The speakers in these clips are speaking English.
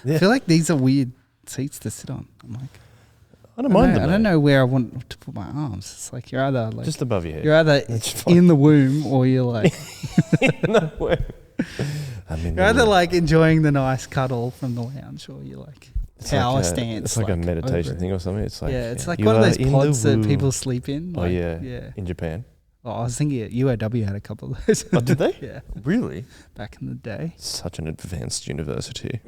I feel like these are weird seats to sit on. I'm like, I don't mind them. I don't know where I want to put my arms. It's like you're either like just above your head. You're either in the womb or you're like in the womb. You're either like enjoying the nice cuddle from the lounge or you're like power stance. It's like a meditation thing or something. It's like it's like one of those pods that people sleep in. Like, yeah. In Japan. Oh, I was thinking UAW had a couple of those. Oh, did they? Yeah. Really? Back in the day. Such an advanced university.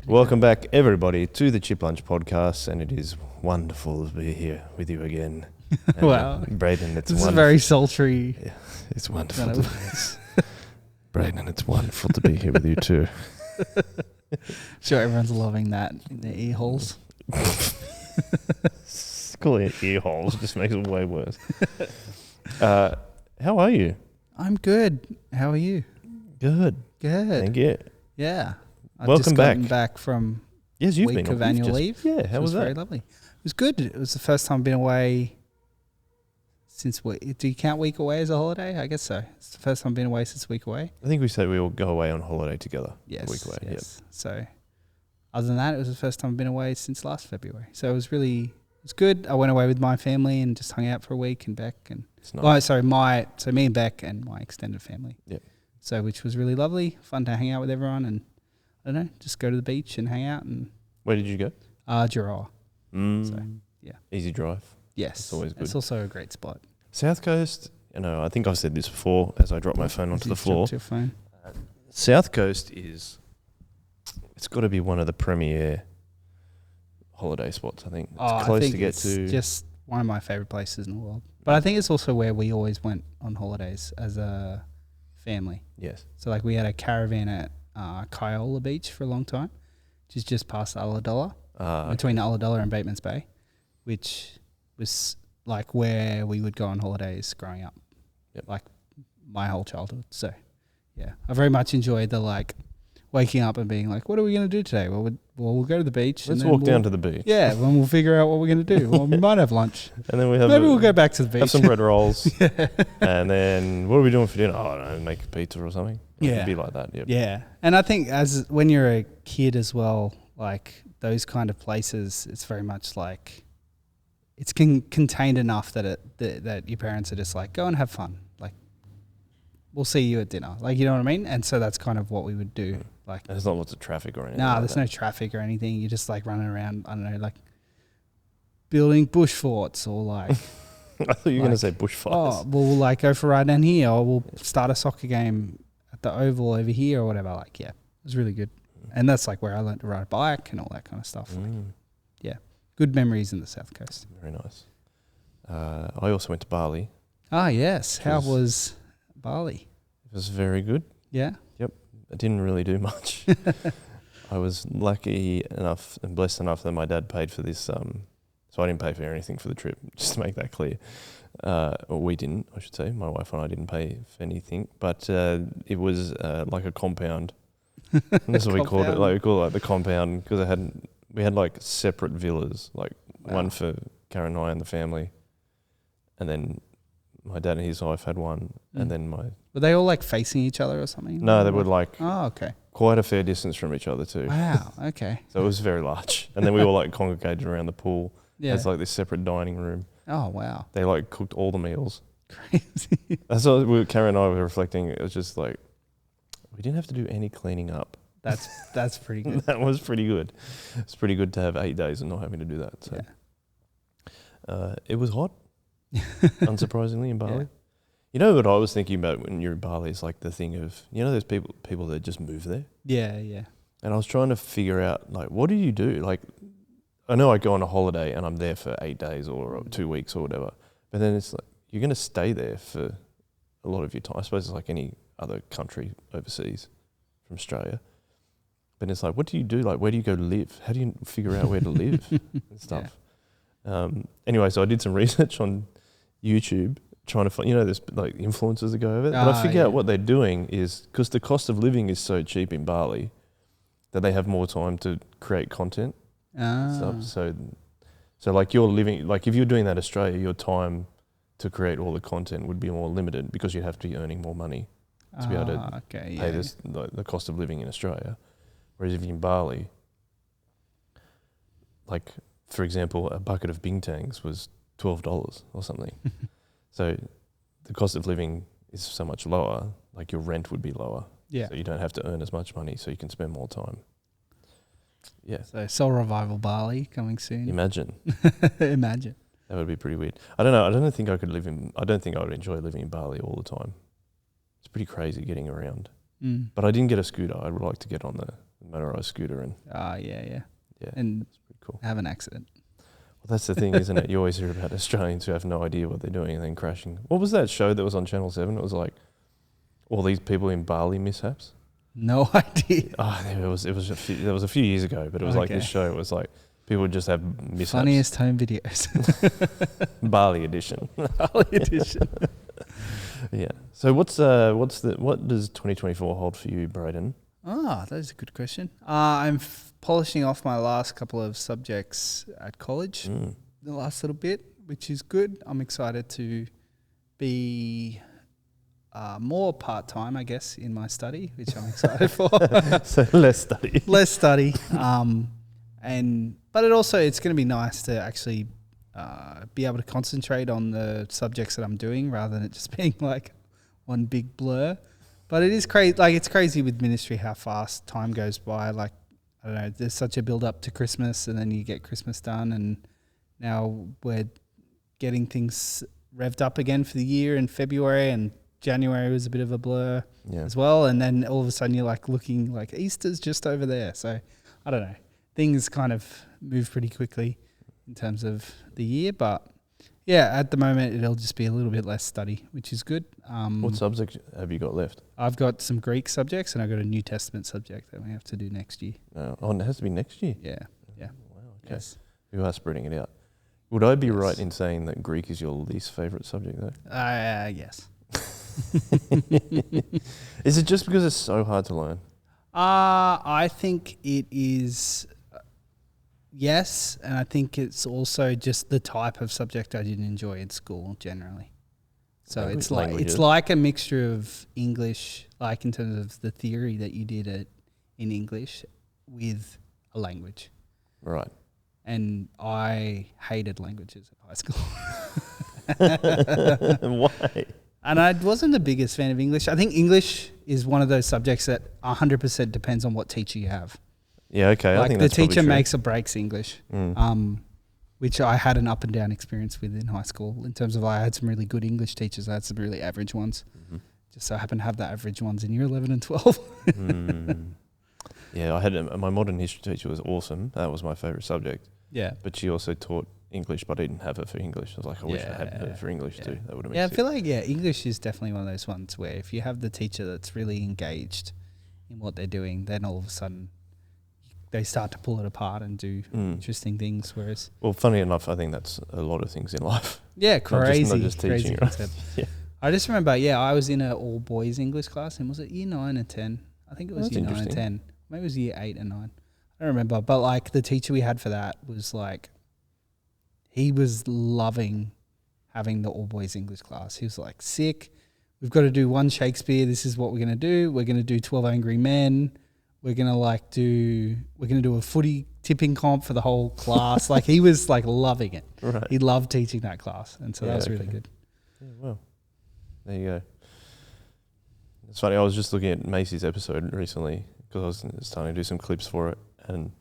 Welcome back, everybody, to the Chip Lunch Podcast, and it is wonderful to be here with you again. Wow. Brayden, this is very sultry. Yeah, it's wonderful. Brayden, it's wonderful to be here with you too. Sure, everyone's loving that in their ear holes. Calling it ear holes just makes it way worse. How are you? I'm good. How are you? Good. Thank you. Yeah. Welcome just gotten back from week of annual leave. Yeah, how was that? Very lovely. It was good. It was the first time I've been away since do you count week away as a holiday? I guess so. It's the first time I've been away since week away. I think we said we all go away on holiday together. Yes. A week away. Yes. Yep. So other than that, it was the first time I've been away since last February. So it was good. I went away with my family and just hung out for a week and Beck and nice. Me and Beck and my extended family. Yep. So which was really lovely. Fun to hang out with everyone and I don't know, just go to the beach and hang out. And where did you go? Jura. So, yeah. Easy drive. Yes. It's always good. It's also a great spot. South Coast, I think I've said this before as I dropped my phone onto the floor. Your phone? South Coast it's got to be one of the premier holiday spots, I think. It's close to get to. It's just one of my favourite places in the world. But I think it's also where we always went on holidays as a family. Yes. So like we had a caravan at Kyola Beach for a long time, which is just past Ulladulla, between Ulladulla and Bateman's Bay, which was like where we would go on holidays growing up, like my whole childhood. So, yeah, I very much enjoyed the like waking up and being like, what are we going to do today? Well, we'll go to the beach. Let's walk down to the beach. Yeah, then we'll figure out what we're going to do. Well, we might have lunch. And then we'll go back to the beach. Have some bread rolls. Yeah. And then what are we doing for dinner? Oh, I don't know, make a pizza or something. It'd be like that. Yep. Yeah. And I think when you're a kid as well, like those kind of places, it's very much like it's contained enough that that your parents are just like, go and have fun. Like, we'll see you at dinner. Like, you know what I mean? And so that's kind of what we would do. Like, there's not lots of traffic or anything. There's no traffic or anything. You're just like running around, I don't know, like building bush forts or like. I thought you were going to say bushfires. Oh, we'll like go for a ride down here or we'll start a soccer game at the Oval over here or whatever. Like, yeah, it was really good. And that's like where I learned to ride a bike and all that kind of stuff. Like, yeah, good memories in the South Coast. Very nice. I also went to Bali. Ah, yes. How was Bali? It was very good. Yeah? Yep. I didn't really do much. I was lucky enough and blessed enough that my dad paid for this. So I didn't pay for anything for the trip, just to make that clear. Or we didn't, I should say. My wife and I didn't pay for anything. But it was like a compound. That's what we called it. Like, we call it like the compound because we had like separate villas, like one for Karen and I and the family. And then my dad and his wife had one. And then Were they all like facing each other or something? No, they were like quite a fair distance from each other too. Wow, okay. So it was very large. And then we all like congregated around the pool. Yeah. It's like this separate dining room. Oh, wow. They like cooked all the meals. Crazy. That's what Karen and I were reflecting. It was just like, we didn't have to do any cleaning up. That's pretty good. That was pretty good. It's pretty good to have 8 days and not having to do that. So it was hot, unsurprisingly, in Bali. Yeah. You know what I was thinking about when you're in Bali is like the thing of, those people that just move there? Yeah, yeah. And I was trying to figure out, like, what do you do? Like, I know I go on a holiday and I'm there for 8 days or 2 weeks or whatever, but then it's like, you're going to stay there for a lot of your time. I suppose it's like any other country overseas from Australia. But it's like, what do you do? Like, where do you go live? How do you figure out where to live and stuff? Yeah. Anyway, so I did some research on YouTube trying to find, there's like influencers that go over it. But I figure out what they're doing is, because the cost of living is so cheap in Bali, that they have more time to create content stuff. So like you're living, like if you're doing that in Australia, your time to create all the content would be more limited because you'd have to be earning more money. to be able to pay this the cost of living in Australia. Whereas if you're in Bali, like for example, a bucket of bintangs was $12 or something. So the cost of living is so much lower. Like your rent would be lower. Yeah. So you don't have to earn as much money, so you can spend more time. Yeah. So Soul Revival Bali coming soon. Imagine. Imagine. That would be pretty weird. I don't know. I don't think I could I don't think I would enjoy living in Bali all the time. It's pretty crazy getting around. But I didn't get a scooter. I would like to get on the motorized scooter and. Yeah. Yeah. And it's pretty cool. Have an accident. Well, that's the thing, isn't it? You always hear about Australians who have no idea what they're doing and then crashing. What was that show that was on Channel 7? It was like all these people in Bali mishaps. No idea. Oh, it was a few years ago, but it was like this show. It was like people would just have mishaps. Funniest home videos. Bali edition. Bali edition. Yeah. So what does 2024 hold for you, Brayden? That is a good question. I'm polishing off my last couple of subjects at college, the last little bit, which is good. I'm excited to be more part-time, I guess, in my study, which I'm excited for. So less study. Less study. But it's going to be nice to actually be able to concentrate on the subjects that I'm doing rather than it just being like one big blur. But it is crazy. Like, it's crazy with ministry how fast time goes by. Like, I don't know, there's such a build up to Christmas, and then you get Christmas done, and now we're getting things revved up again for the year in February, and January was a bit of a blur as well. And then all of a sudden you're like looking like Easter's just over there. So I don't know. Things kind of move pretty quickly in terms of the year, but yeah, at the moment it'll just be a little bit less study, which is good. What subject have you got left? I've got some Greek subjects, and I've got a New Testament subject that we have to do next year. And it has to be next year? Yeah. Wow, okay. Yes. You are spreading it out. Would I be right in saying that Greek is your least favourite subject though? Yes. Is it just because it's so hard to learn? I think it is... Yes, and I think it's also just the type of subject I didn't enjoy in school generally. So it's like a mixture of English, like in terms of the theory that you did in English, with a language. Right. And I hated languages at high school. Why? And I wasn't the biggest fan of English. I think English is one of those subjects that 100% depends on what teacher you have. Yeah, okay. Like, I think the that's teacher true. makes or breaks English, which I had an up and down experience with in high school. In terms of, I had some really good English teachers, I had some really average ones. Just so I happened to have the average ones in year 11 and 12. Yeah, I had my modern history teacher was awesome. That was my favourite subject. Yeah, but she also taught English, but I didn't have her for English. I was like, I wish I had her for English too. That would have been I feel like English is definitely one of those ones where if you have the teacher that's really engaged in what they're doing, then all of a sudden they start to pull it apart and do interesting things. Whereas, well, funny enough, I think that's a lot of things in life. Yeah, crazy, not just teaching. Crazy yeah. I just remember, I was in an all boys English class, and was it year 9 and 10? I think it was year 9 and 10. Maybe it was year 8 and 9. I don't remember, but like the teacher we had for that was like, he was loving having the all boys English class. He was like, sick. We've got to do one Shakespeare. This is what we're going to do. We're going to do 12 Angry Men. We're going to do a footy tipping comp for the whole class. Like, he was like loving it. Right. He loved teaching that class. And so that was really good. Yeah, well, there you go. It's funny. I was just looking at Macy's episode recently because I was starting to do some clips for it. And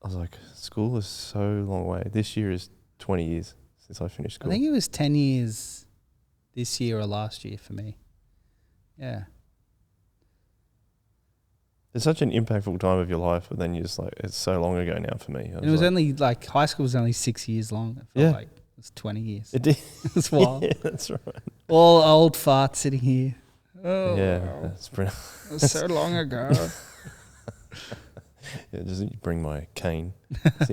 I was like, school is so long away. This year is 20 years since I finished school. I think it was 10 years this year or last year for me. Yeah. It's such an impactful time of your life, but then you're just like, it's so long ago now for me. And it was only like, high school was only 6 years long. It felt like it was 20 years. It did. It's wild. Yeah, that's right. All old farts sitting here. Oh, yeah, wow. that's pretty. It was so long ago. Yeah, just bring my cane.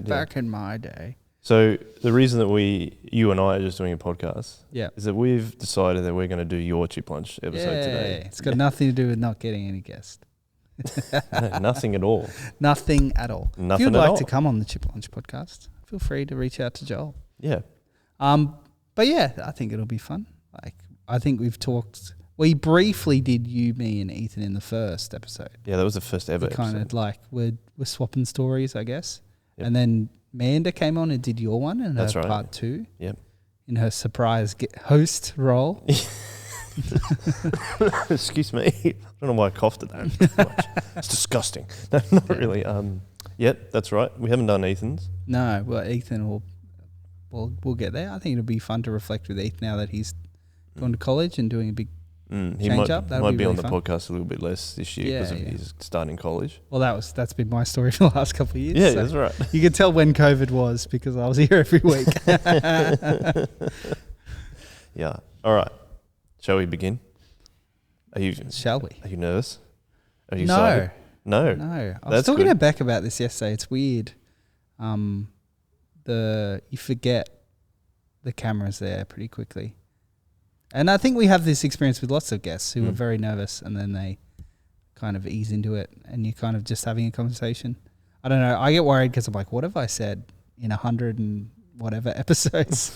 Back in my day. So the reason that you and I are just doing a podcast is that we've decided that we're going to do your Chip Lunch episode today. It's got nothing to do with not getting any guests. No, nothing at all. Nothing at all. Nothing if you'd at like all. to come on the Chip Lunch podcast, feel free to reach out to Joel. Yeah. But yeah, I think it'll be fun. Like, I think we've talked We briefly did you, me, and Ethan in the first episode. Yeah, that was the first ever Kind episode. of like we're swapping stories, I guess. Yep. And then Manda came on and did your one in That's her right. part 2. Yep. In her surprise host role. Excuse me. I don't know why I coughed at that. It's disgusting. No, not really. Yep, that's right. We haven't done Ethan's. No, well, Ethan will. We'll get there. I think it'll be fun to reflect with Ethan now that he's gone to college and doing a big He change might, up. That'll might be be really on the fun. podcast a little bit less this year because he's starting college. Well, that's been my story for the last couple of years. Yeah, so that's right. you could tell when COVID was because I was here every week. Yeah. All right. Shall we begin? Shall we? Are you nervous? Are you No. excited? No. No. I was That's talking good. to Beck about this yesterday. It's weird. You forget the cameras there pretty quickly. And I think we have this experience with lots of guests who are very nervous and then they kind of ease into it and you're kind of just having a conversation. I don't know. I get worried because I'm like, what have I said in 100 and whatever episodes?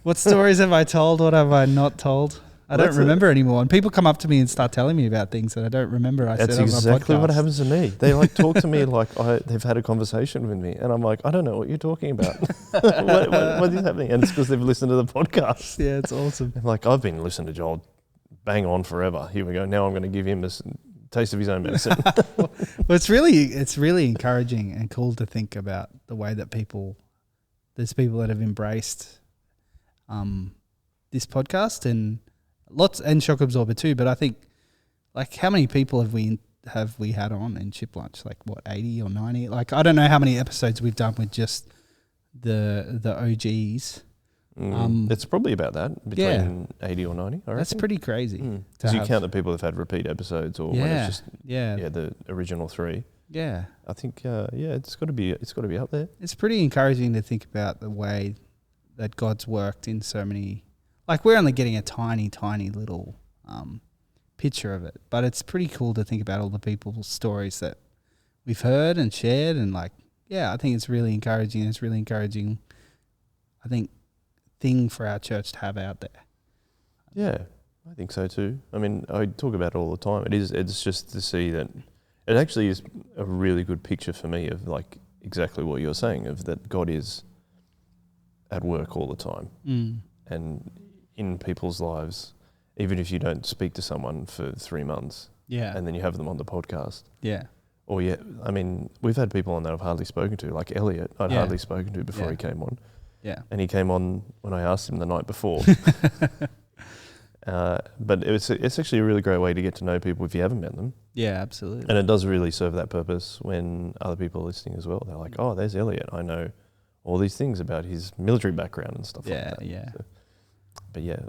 What stories have I told? What have I not told? I don't remember anymore. And people come up to me and start telling me about things that I don't remember. That's exactly what happens to me. They like talk to me like they've had a conversation with me, and I'm like, I don't know what you're talking about. what is happening? And it's because they've listened to the podcast. Yeah, it's awesome. I'm like, I've been listening to Joel bang on forever. Here we go. Now I'm going to give him a taste of his own medicine. Well, it's really encouraging and cool to think about the way that there's people that have embraced this podcast and Shock Absorber too. But I think, like, how many people have we had on in Chip Lunch? Like, what, 80 or 90? Like, I don't know how many episodes we've done with just the OGs. It's probably about that, between 80 or 90. That's pretty crazy. Because you count the people that've had repeat episodes, or when it's just the original 3. Yeah, I think it's got to be up there. it's pretty encouraging to think about the way that God's worked in so many. Like, we're only getting a tiny, tiny little picture of it, but it's pretty cool to think about all the people's stories that we've heard and shared, and I think it's really encouraging. It's really encouraging, I think, thing for our church to have out there. Yeah, I think so too. I mean, I talk about it all the time. It's just to see that it actually is a really good picture for me of like exactly what you're saying, of that God is at work all the time and in people's lives, even if you don't speak to someone for 3 months, and then you have them on the podcast, or I mean, we've had people on that I've hardly spoken to, like Elliot. I'd hardly spoken to before he came on, and he came on when I asked him the night before. But it's actually a really great way to get to know people if you haven't met them. Yeah, absolutely. And it does really serve that purpose when other people are listening as well. They're like, oh, there's Elliot. I know all these things about his military background and stuff like that. Yeah.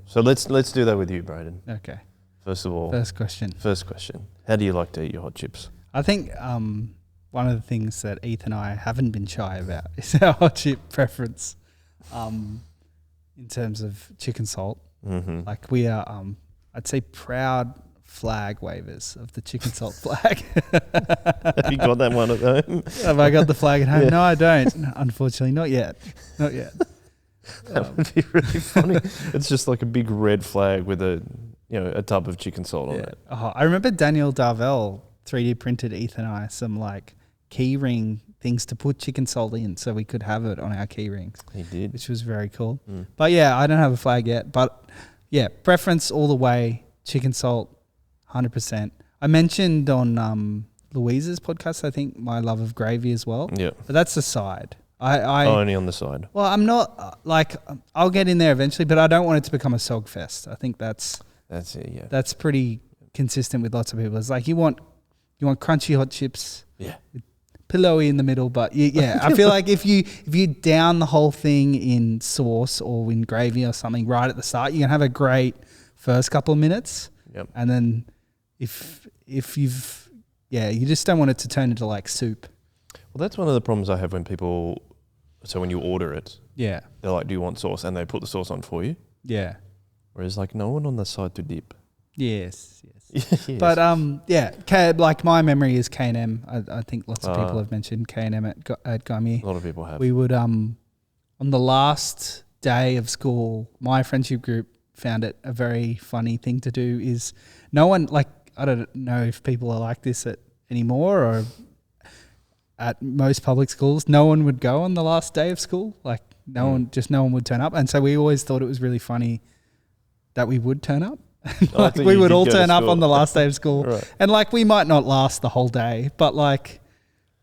So let's do that with you, Brayden. Okay. First of all, First question. How do you like to eat your hot chips? I think one of the things that Ethan and I haven't been shy about is our hot chip preference in terms of chicken salt. Mm-hmm. Like, we are, I'd say, proud flag wavers of the chicken salt flag. Have you got that one at home? Have I got the flag at home? No, I don't. Unfortunately, not yet. That would be really funny. It's just like a big red flag with a tub of chicken salt on it. Oh, I remember Daniel Darvell 3D printed Ethan and I some like key ring things to put chicken salt in so we could have it on our key rings. He did. Which was very cool. But I don't have a flag yet. But preference all the way, chicken salt, 100%. I mentioned on Louise's podcast, I think, my love of gravy as well. Yeah. But that's the side. I only on the side. Well, I'm not, I'll get in there eventually, but I don't want it to become a sog fest. I think that's it, yeah. That's pretty consistent with lots of people. It's like you want crunchy hot chips. Yeah. With pillowy in the middle, but I feel like if you down the whole thing in sauce or in gravy or something right at the start, you can have a great first couple of minutes. Yep. And then if you've you just don't want it to turn into like soup. Well, that's one of the problems I have when people. So when you order it, Yeah. they're like, "Do you want sauce?" And they put the sauce on for you. Yeah. Whereas like no one on the side to dip. Yes. Yes. But like my memory is K&M. I think lots of people have mentioned K&M at Gummy. A lot of people have. We would on the last day of school, my friendship group found it a very funny thing to do is no one, like, I don't know if people are like this anymore or at most public schools, no one would go on the last day of school. Like no one would turn up. And so we always thought it was really funny that we would turn up. Like we would all turn up on the last day of school. Right. And like we might not last the whole day, but like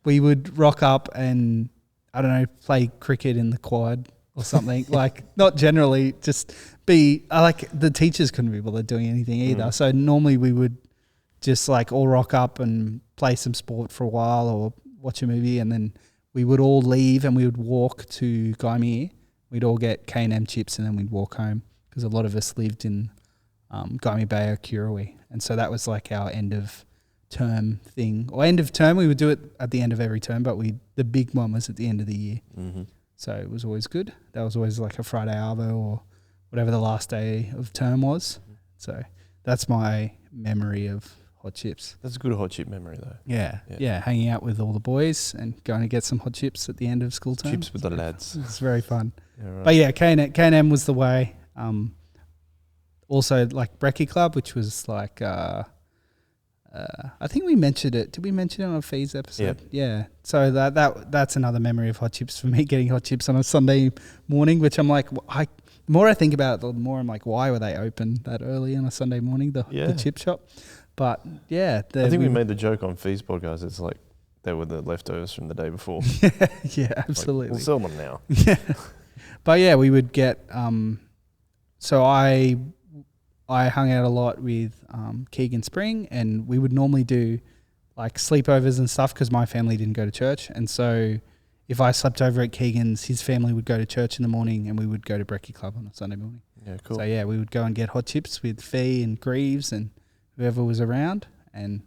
we would rock up and, I don't know, play cricket in the quad or something. Like not generally, just be like the teachers couldn't be bothered doing anything either. So normally we would just like all rock up and play some sport for a while or watch a movie, and then we would all leave and we would walk to Gymea. We'd all get K&M chips and then we'd walk home because a lot of us lived in Gymea Bay or Kirrawee. And so that was like our end of term thing. Or end of term, we would do it at the end of every term, but the big one was at the end of the year. Mm-hmm. So it was always good. That was always like a Friday Arvo or whatever the last day of term was. So that's my memory of hot chips. That's a good hot chip memory though. Yeah, hanging out with all the boys and going to get some hot chips at the end of school term. Chips with the lads. It's very fun. Yeah, right. But yeah, K&M was the way. Also like Brekkie Club, which was like, I think we mentioned it. Did we mention it on a Fees episode? Yep. Yeah. So that's another memory of hot chips for me, getting hot chips on a Sunday morning, which I'm like, the more I think about it, the more I'm like, why were they open that early on a Sunday morning, the chip shop? But yeah. I think we made the joke on Fees podcast. It's like they were the leftovers from the day before. Yeah, absolutely. Like, we'll sell them now. Yeah. But yeah, we would get, so I hung out a lot with Keegan Spring, and we would normally do like sleepovers and stuff because my family didn't go to church. And so if I slept over at Keegan's, his family would go to church in the morning and we would go to Brekkie Club on a Sunday morning. Yeah, cool. So yeah, we would go and get hot chips with Fee and Greaves and whoever was around, and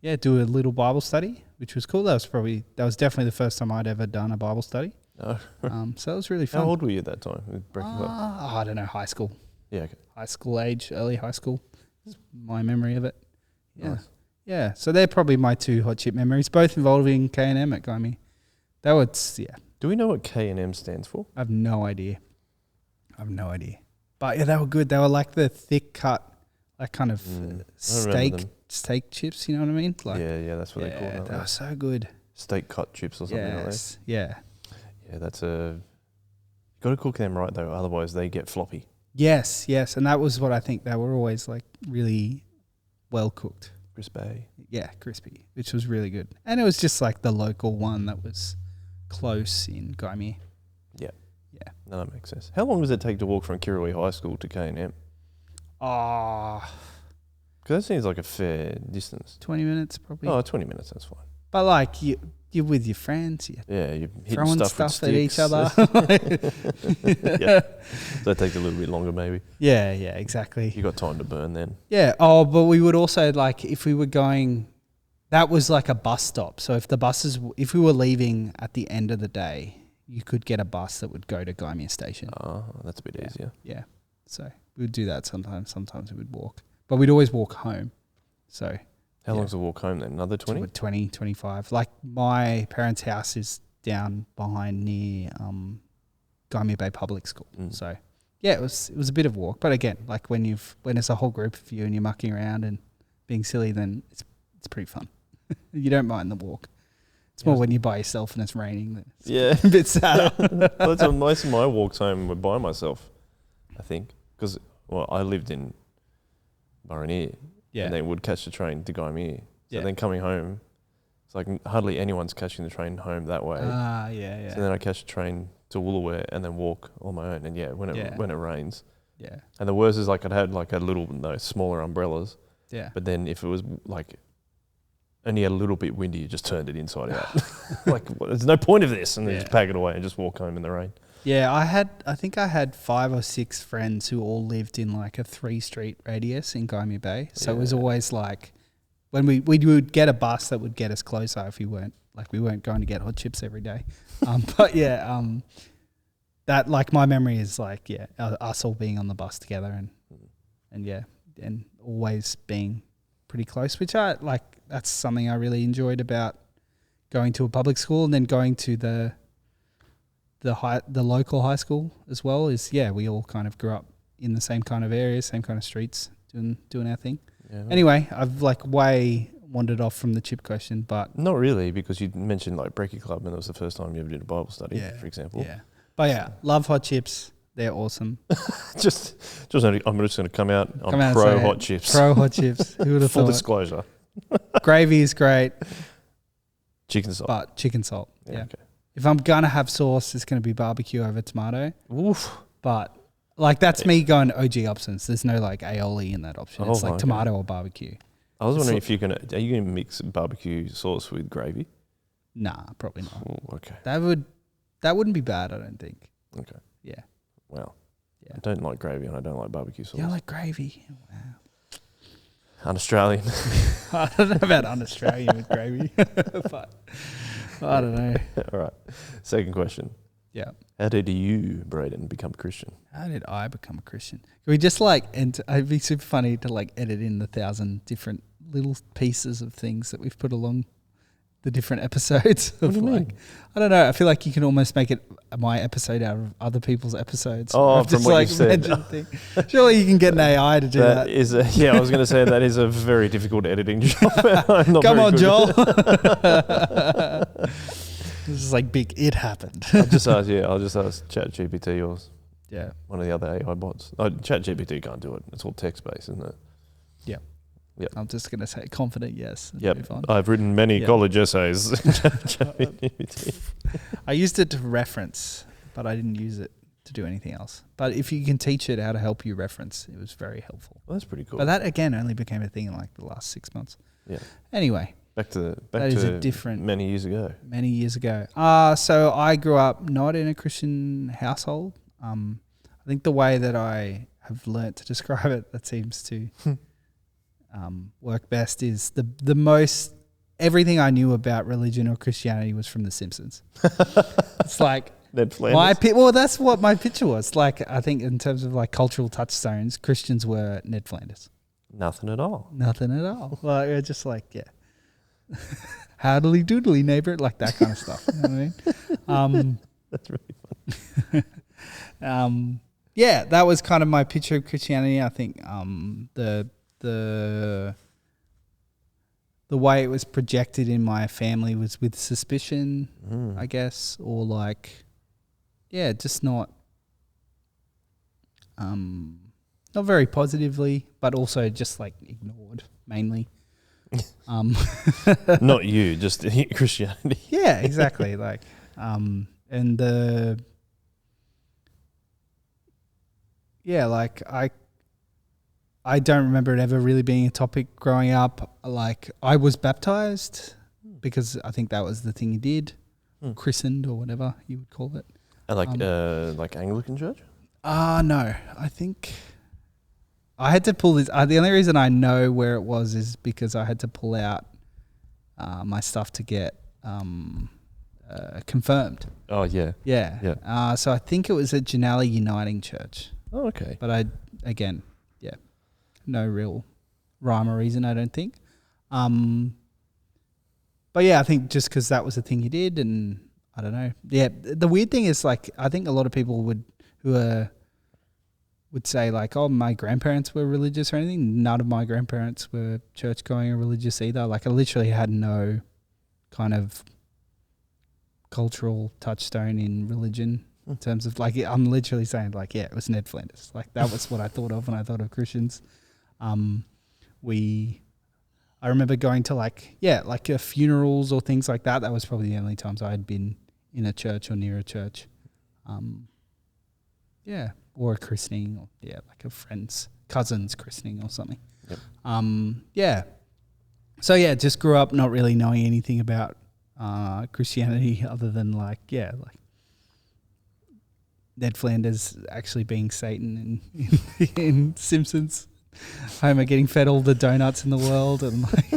yeah, do a little Bible study, which was cool. That was definitely the first time I'd ever done a Bible study. Oh. So it was really fun. How old were you at that time with Brekkie Club? I don't know, high school. Yeah, okay. High school age, early high school. Is my memory of it. Yeah. Nice. Yeah. So they're probably my two hot chip memories, both involving K&M at Gymea. That was, yeah. Do we know what K&M stands for? I have no idea. But yeah, they were good. They were like the thick cut, like kind of steak chips, you know what I mean? Like, yeah, that's what they call it. They were so good. Steak cut chips or something like that. Yeah. Yeah, that's you got to cook them right though, otherwise they get floppy. Yes, and that was what I think. They were always like really well cooked. Crispy. Yeah, crispy, which was really good. And it was just like the local one that was close in Gymea. Yeah. Yeah. No, that makes sense. How long does it take to walk from Kirrawee High School to K&M? Because that seems like a fair distance. 20 minutes probably. Oh, 20 mints, that's fine. But like you're with your friends. You're throwing stuff at each other. Yeah. That takes a little bit longer maybe. Yeah, exactly. You got time to burn then. Yeah. Oh, but we would also like, if we were going, that was like a bus stop. So if we were leaving at the end of the day, you could get a bus that would go to Gymea Station. Oh, that's a bit easier. Yeah. So we would do that sometimes. Sometimes we would walk. But we'd always walk home. So how long's the walk home then? Another 20? 20, 25. Like my parents' house is down behind near Gymea Bay Public School. So yeah, it was a bit of a walk. But again, like when it's a whole group of you and you're mucking around and being silly, then it's pretty fun. You don't mind the walk. It's more when you're by yourself and it's raining. It's a bit sadder. That's what most of my walks home were by myself, I think. Because, I lived in Burraneer. Yeah. And then would catch the train to Gymea. So then coming home, it's like hardly anyone's catching the train home that way. Yeah. So then I catch the train to Woolooware and then walk on my own. And when it rains. Yeah. And the worst is like I'd had like a little, smaller umbrellas. Yeah. But then if it was like only a little bit windy, you just turned it inside out. Like, there's no point of this. And then just pack it away and just walk home in the rain. Yeah, I think I had 5 or 6 friends who all lived in like a 3-street radius in Gymea Bay. So it was always like when we would get a bus that would get us closer if we weren't going to get hot chips every day. That like my memory is like us all being on the bus together and always being pretty close, which I like. That's something I really enjoyed about going to a public school and then going to the local high school as well. Is we all kind of grew up in the same kind of areas, same kind of streets, doing our thing. Yeah. Anyway, I've like way wandered off from the chip question, but Not really, because you mentioned like Breaky Club, and it was the first time you ever did a Bible study, Yeah, for example. yeah. But yeah, love hot chips. They're awesome. I'm just going to come out. I'm Come out and pro say hot it. chips. Pro hot chips. Who would have Full thought? disclosure. Gravy is great, Chicken salt. but chicken salt. Yeah. Okay. If I'm gonna have sauce, it's gonna be barbecue over tomato. Oof. But like that's me going OG options. There's no like aioli in that option. It's like okay. tomato or barbecue. I was wondering if are you gonna mix barbecue sauce with gravy? Nah, probably not. Oh, okay. That wouldn't be bad, I don't think. Okay. Yeah. Wow. Yeah. I don't like gravy, and I don't like barbecue sauce. You don't like gravy? Wow. Un-Australian. I don't know about un-Australian with gravy, but I don't know. All right. Second question. Yeah. How did you, Brayden, become a Christian? How did I become a Christian? Can we just it'd be super funny to like edit in the 1,000 different little pieces of things that we've put along the different episodes. What do you mean? I don't know. I feel like you can almost make it my episode out of other people's episodes. Oh, I've from what you said. Surely you can get an AI to do that. I was going to say that is a very difficult editing job. I'm not Come very on, good Joel. at it. This is like big. It happened. I'll just ask ChatGPT or Yeah. one of the other AI bots. Oh, ChatGPT can't do it. It's all text-based, isn't it? Yeah. Yep. I'm just going to say confident yes. And Yep. move on. I've written many college essays. I used it to reference, but I didn't use it to do anything else. But if you can teach it how to help you reference, it was very helpful. Well, that's pretty cool. But that again only became a thing in like the last 6 months. Yeah. Anyway, Back to a different many years ago. Many years ago. So I grew up not in a Christian household. I think the way that I have learnt to describe it that seems to work best is the most everything I knew about religion or Christianity was from The Simpsons. It's like Ned Flanders. well, that's what my picture was. Like I think in terms of like cultural touchstones, Christians were Ned Flanders. Nothing at all. Nothing at all. Like we're just like howdily doodly neighbor, like that kind of stuff. You know what I mean? That's really funny. Yeah, that was kind of my picture of Christianity. I think the way it was projected in my family was with suspicion, I guess, or like, yeah, just not very positively, but also just like ignored mainly. Not you, just Christianity. Yeah, exactly. Like, and like I don't remember it ever really being a topic growing up. Like I was baptized because I think that was the thing you did, christened or whatever you would call it. Like Anglican church? No, I think I had to pull this. The only reason I know where it was is because I had to pull out my stuff to get confirmed. Oh, yeah. Yeah. So I think it was at Janella Uniting Church. Oh, okay. But no real rhyme or reason, I don't think. But yeah, I think just because that was the thing he did, and I don't know. Yeah, the weird thing is like I think a lot of people would say like, oh, my grandparents were religious or anything. None of my grandparents were church going or religious either. Like I literally had no kind of cultural touchstone in religion. In terms of like, I'm literally saying like, yeah, it was Ned Flanders. Like that was what I thought of when I thought of Christians. I remember going to like funerals or things like that. That was probably the only times I had been in a church or near a church. Or a christening or like a friend's cousin's christening or something. Yep. So yeah, just grew up not really knowing anything about Christianity other than like Ned Flanders actually being Satan in Simpsons. Homer getting fed all the donuts in the world and like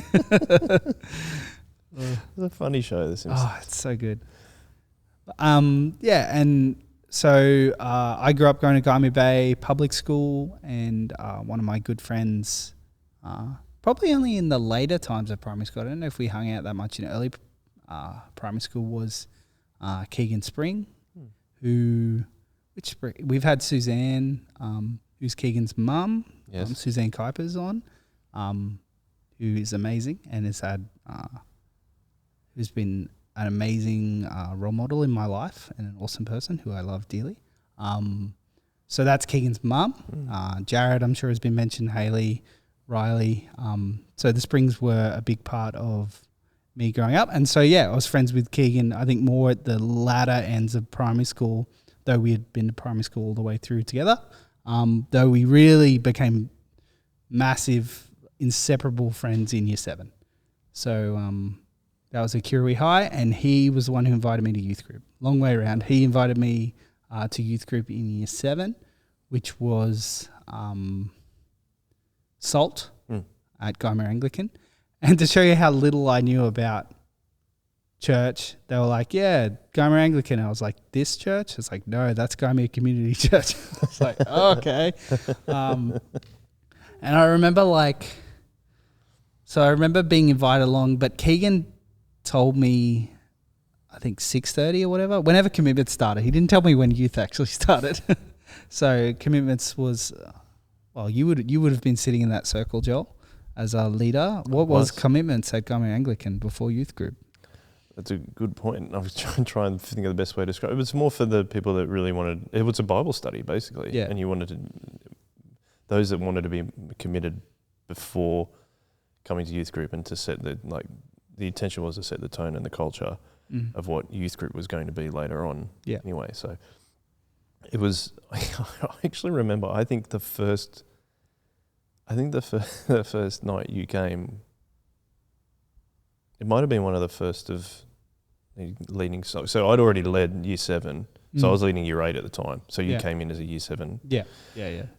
it's a funny show, The Simpsons. Oh, it's so good. And so I grew up going to Gymea Bay Public School, and one of my good friends, probably only in the later times of primary school, I don't know if we hung out that much in early primary school, was Keegan Spring, we've had Suzanne who's Keegan's mum. Yes. Suzanne Kuiper's on, who is amazing and has had, who's been an amazing role model in my life and an awesome person who I love dearly. So that's Keegan's mum. Jared, I'm sure, has been mentioned, Haley, Riley. So the Springs were a big part of me growing up. And so, I was friends with Keegan, I think more at the latter ends of primary school, though we had been to primary school all the way through together. Though we really became massive, inseparable friends in year 7. So that was a Kirui High, and he was the one who invited me to youth group. Long way around. He invited me to youth group in year 7, which was SALT at Guymer Anglican. And to show you how little I knew about church, they were like, yeah, Guymer Anglican. I was like, this church? It's like, no, that's Guymer Community Church. I was like, oh, okay. And I remember I remember being invited along, but Keegan told me, I think 6:30 or whatever, whenever commitments started. He didn't tell me when youth actually started. So commitments was, you would have been sitting in that circle, Joel, as a leader. What was commitments at Guymer Anglican before youth group? That's a good point. I was trying to think of the best way to describe it. It was more for the people that really wanted, it was a Bible study basically. Yeah. And you wanted to, those that wanted to be committed before coming to youth group and to set the intention was to set the tone and the culture of what youth group was going to be later on. Yeah. Anyway, so it was, I actually remember, I think the first night you came, it might have been one of the first of leading. So I'd already led year 7. So I was leading year 8 at the time. So you came in as a year 7. Yeah.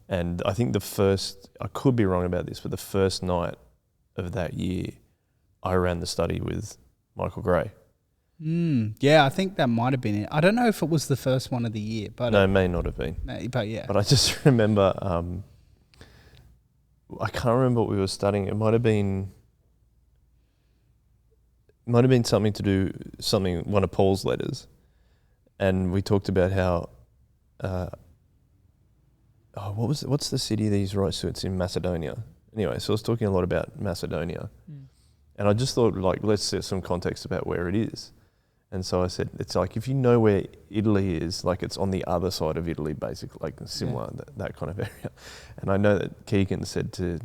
And I think I could be wrong about this, but the first night of that year, I ran the study with Michael Gray. Yeah, I think that might have been it. I don't know if it was the first one of the year, but no, it may not have been. But yeah. But I just remember, I can't remember what we were studying. It might have been something to do one of Paul's letters, and we talked about how. What's the city that he writes to? It's in Macedonia. Anyway, so I was talking a lot about Macedonia, and I just thought, let's set some context about where it is. And so I said, it's like, if you know where Italy is, it's on the other side of Italy, basically, similar, that kind of area. And I know that Keegan said to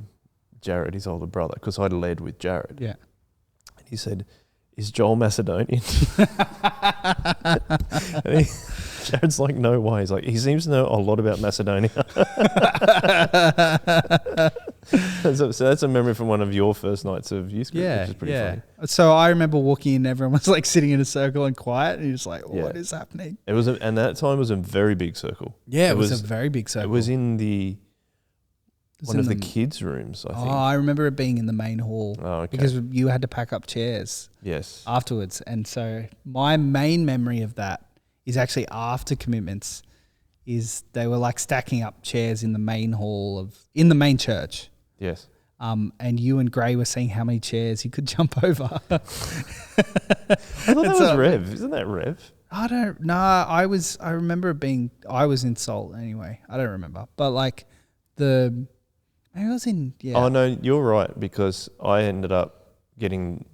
Jared, his older brother, because I'd led with Jared. Yeah. And he said, is Joel Macedonian? And Jared's like, no way. He's like, he seems to know a lot about Macedonia. So that's a memory from one of your first nights of youth group, which is pretty funny. So I remember walking in, everyone was sitting in a circle and quiet, and you're just like, what is happening? It was, and that time was a very big circle. Yeah, it was a very big circle. It was in one of the kids' rooms, I think. Oh, I remember it being in the main hall. Oh, okay. Because you had to pack up chairs. Yes. Afterwards. And so my main memory of that is actually after commitments, is they were stacking up chairs in the main hall in the main church. Yes. And you and Gray were saying how many chairs you could jump over. I thought that was Rev. Isn't that Rev? I don't know. I remember I was in Salt anyway. I don't remember. But maybe I was in, Oh no, you're right, because I ended up getting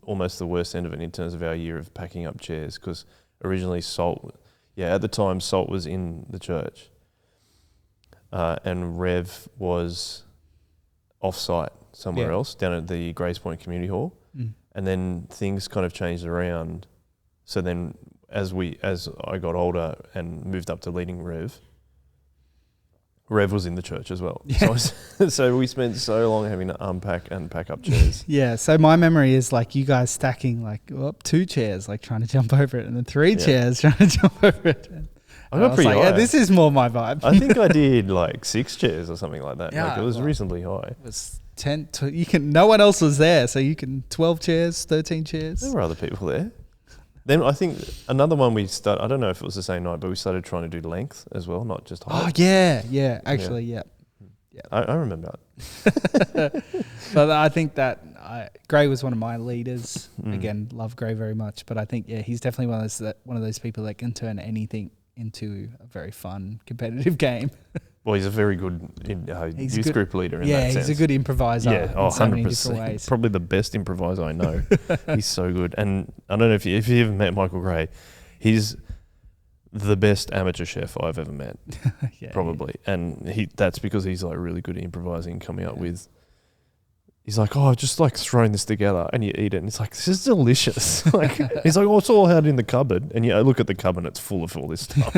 almost the worst end of it in terms of our year of packing up chairs, because originally at the time Salt was in the church, and Rev was off-site somewhere else, down at the Grace Point Community Hall, and then things kind of changed around. So then, as I got older and moved up to leading Rev was in the church as well. Yeah. So we spent so long having to unpack and pack up chairs. Yeah. So my memory is you guys stacking 2 chairs, trying to jump over it, and then 3 chairs trying to jump over it. I got pretty high. Yeah, this is more my vibe. I think I did 6 chairs or something like that. Yeah, it was reasonably high. It was 10. No one else was there, so you can 12 chairs, 13 chairs. There were other people there. Then I think another one I don't know if it was the same night, but we started trying to do length as well, not just height. Oh, yeah. Actually, yeah. I remember that. But I think that Gray was one of my leaders. Again, love Gray very much. But I think, he's definitely one of those people that can turn anything into a very fun, competitive game. Well, he's a very good youth group leader in that sense. Yeah, he's a good improviser in so many different ways. Probably the best improviser I know. He's so good. And I don't know if you ever met Michael Gray. He's the best amateur chef I've ever met, probably. Yeah. And that's because he's like really good at improvising, coming up with. He's like, oh, just like throwing this together, and you eat it, and it's like, this is delicious. He's like, oh, it's all out in the cupboard, and look at the cupboard, and it's full of all this stuff.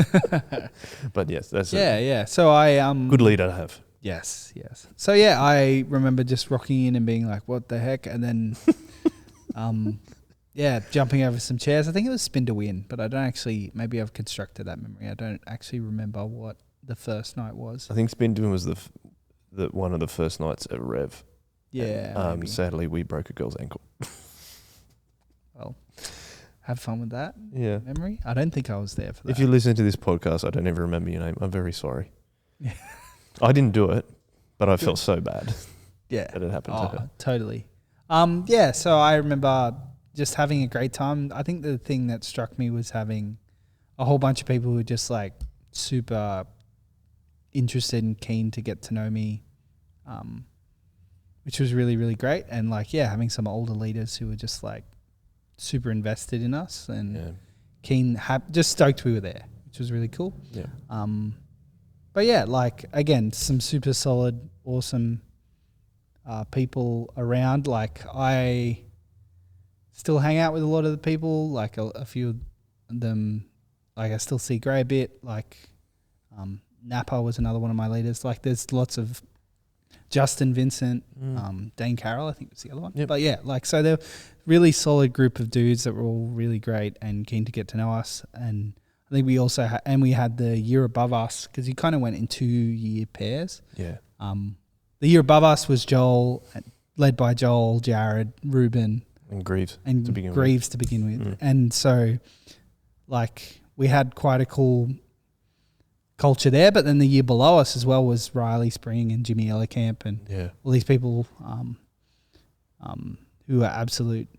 But yes, that's yeah. So I good leader to have. Yes. So yeah, I remember just rocking in and being like, what the heck, and then jumping over some chairs. I think it was spin to win, but I don't actually. Maybe I've constructed that memory. I don't actually remember what the first night was. I think spin to win was the one of the first nights at Rev. Yeah. Sadly, we broke a girl's ankle. Well, have fun with that. Yeah. Memory. I don't think I was there for that. If you listen to this podcast, I don't ever remember your name. I'm very sorry. Yeah. I didn't do it, but I felt so bad. Yeah. That it happened to her. Totally. So I remember just having a great time. I think the thing that struck me was having a whole bunch of people who were just like super interested and keen to get to know me. Which was really, really great. And having some older leaders who were just like super invested in us and keen, just stoked we were there, which was really cool. Yeah. But yeah, again, some super solid, awesome people around. I still hang out with a lot of the people, a few of them, I still see Gray a bit, Napa was another one of my leaders. There's lots of Justin Vincent, Dane Carroll, I think was the other one. Yep. But yeah, so they're really solid group of dudes that were all really great and keen to get to know us. And I think we also we had the year above us because you kind of went in 2-year pairs. Yeah. The year above us was Joel, led by Joel, Jared, Ruben, and Greaves to begin with. And so, we had quite a cool culture there, but then the year below us as well was Riley Spring and Jimmy Ellercamp and all these people who are absolute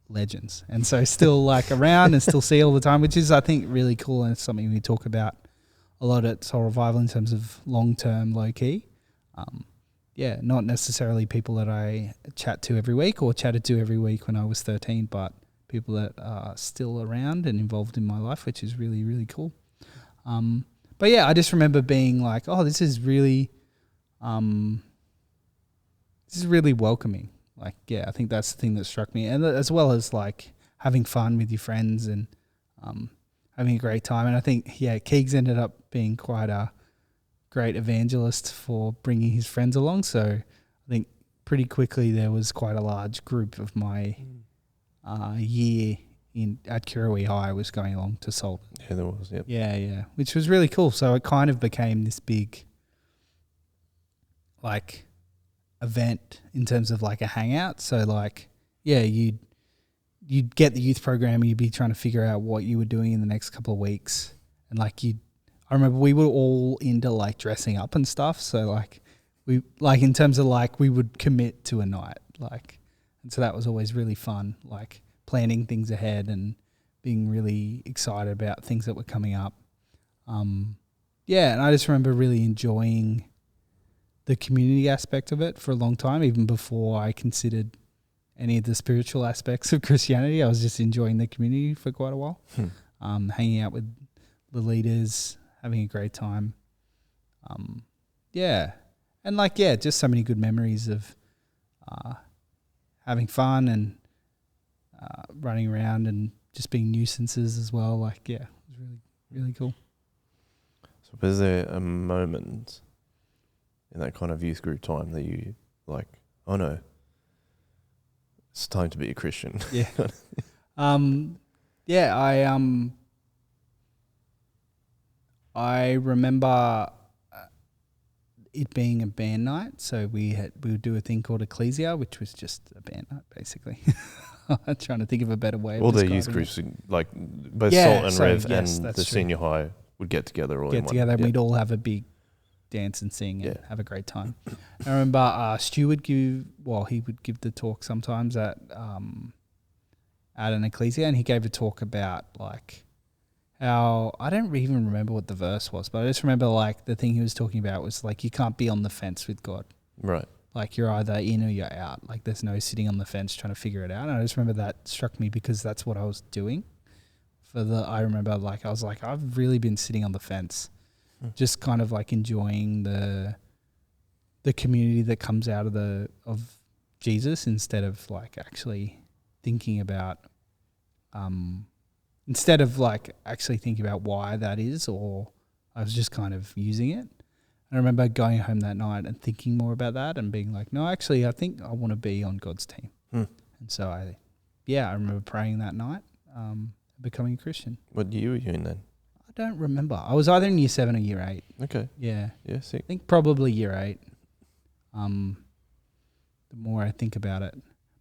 legends, and so still around and still see all the time, which is I think really cool, and it's something we talk about a lot at Soul Revival in terms of long-term low key. Not necessarily people that I chat to every week or chatted to every week when I was 13, but people that are still around and involved in my life, which is really, really cool. But yeah, I just remember being like, oh, this is really welcoming. I think that's the thing that struck me. And as well as having fun with your friends and having a great time. And I think, Keegs ended up being quite a great evangelist for bringing his friends along. So I think pretty quickly there was quite a large group of my year at Kirrawee High was going along to Salt. Yeah, there was, yep. Yeah, which was really cool. So it kind of became this big, event in terms of a hangout. So you'd get the youth program and you'd be trying to figure out what you were doing in the next couple of weeks. And I remember we were all into dressing up and stuff. So we in terms of we would commit to a night, and so that was always really fun. Planning things ahead and being really excited about things that were coming up. And I just remember really enjoying the community aspect of it for a long time, even before I considered any of the spiritual aspects of Christianity. I was just enjoying the community for quite a while, hanging out with the leaders, having a great time. And just so many good memories of having fun and running around and just being nuisances as well. It was really, really cool. So was there a moment in that kind of youth group time that you oh no, it's time to be a Christian? Yeah. I remember it being a band night. So we would do a thing called Ecclesia, which was just a band night basically. I'm trying to think of a better way. All the youth groups, both Salt and Rev and the senior high would get together and we'd all have a big dance and sing and have a great time. I remember Stu would he would give the talk sometimes at an Ecclesia, and he gave a talk about how I don't even remember what the verse was, but I just remember like the thing he was talking about was like you can't be on the fence with God. Right. Like you're either in or you're out. Like there's no sitting on the fence trying to figure it out. And I just remember that struck me because that's what I was doing. I remember like I was like I've really been sitting on the fence, just kind of like enjoying the community that comes out of Jesus instead of like actually thinking about instead of like actually thinking about why that is, or I was just kind of using it. I remember going home that night and thinking more about that and being like, no, actually, I think I want to be on God's team. And so I remember praying that night, becoming a Christian. What year were you in then? I don't remember. I was either in year 7 or year 8. Okay. Yeah. Yeah, sick. I think probably year 8. The more I think about it.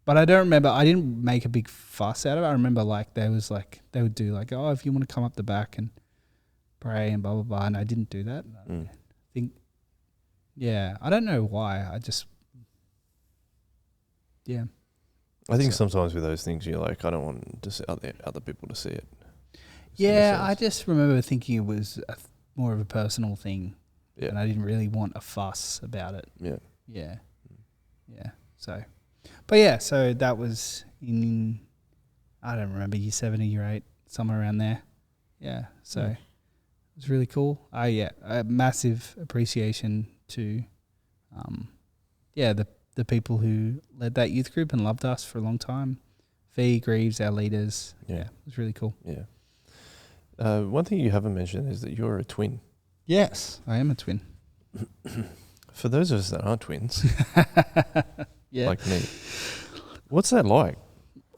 But I don't remember. I didn't make a big fuss out of it. I remember like they would do like, oh, if you want to come up the back and pray and blah, blah, blah. And I didn't do that. I think, I don't know why. I think sometimes with those things you're like, I don't want to see other people to see it. Yeah, I just remember thinking it was more of a personal thing. Yeah. And I didn't really want a fuss about it. Yeah. Yeah. Yeah. So, but yeah, so that was in, I don't remember, year 7 or year 8, somewhere around there. Yeah. So it was really cool. A massive appreciation to, the people who led that youth group and loved us for a long time. Fee, Greaves, our leaders. Yeah. It was really cool. Yeah. One thing you haven't mentioned is that you're a twin. Yes, I am a twin. For those of us that aren't twins, like me, what's that like?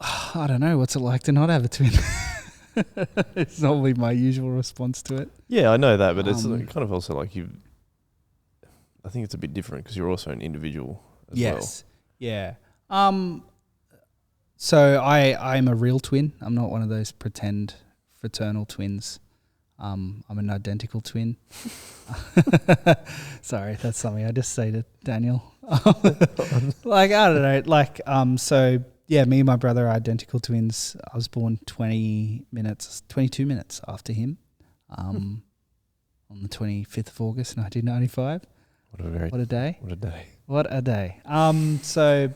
I don't know. What's it like to not have a twin? It's normally my usual response to it. Yeah, I know that, but it's kind of also like I think it's a bit different because you're also an individual as well. Yes. Yeah. So I'm a real twin. I'm not one of those pretend fraternal twins. I'm an identical twin. Sorry, that's something I just say to Daniel. Like, I don't know. Like, so yeah, me and my brother are identical twins. I was born 22 minutes after him, on the 25th of August, 1995. What a day. What a day. So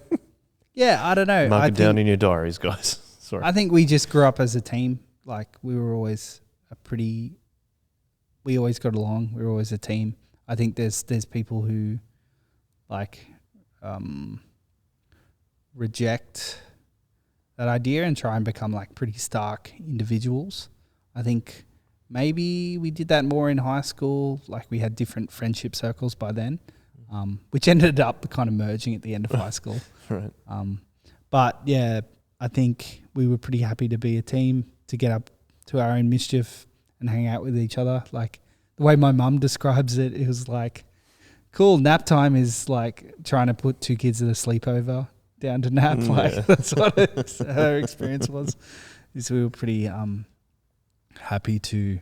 yeah, I don't know. Mark it down in your diaries, guys. Sorry. I think we just grew up as a team. Like we were always we always got along. We were always a team. I think there's people who like reject that idea and try and become like pretty stark individuals. I think maybe we did that more in high school. Like we had different friendship circles by then, which ended up kind of merging at the end of high school. Right. But yeah, I think we were pretty happy to be a team, to get up to our own mischief and hang out with each other. Like the way my mum describes it, it was like, cool, nap time is like trying to put 2 kids at a sleepover down to nap. That's what her experience was. Is we were pretty happy to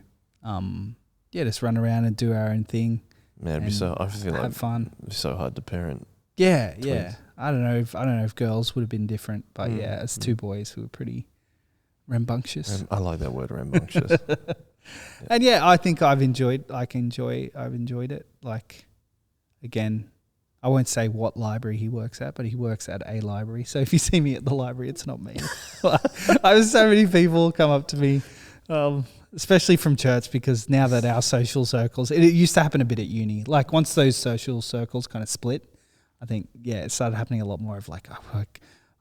just run around and do our own thing. Man, I feel like have fun. It'd be so hard to parent. Yeah, twins. yeah. I don't know if girls would have been different, but as 2 boys, we were pretty rambunctious. I like that word, rambunctious. And I think I've enjoyed it. Like, again, I won't say what library he works at, but he works at a library. So if you see me at the library, it's not me. I have so many people come up to me, especially from church, because now that our social circles, it used to happen a bit at uni. Like once those social circles kind of split, I think, it started happening a lot more of like,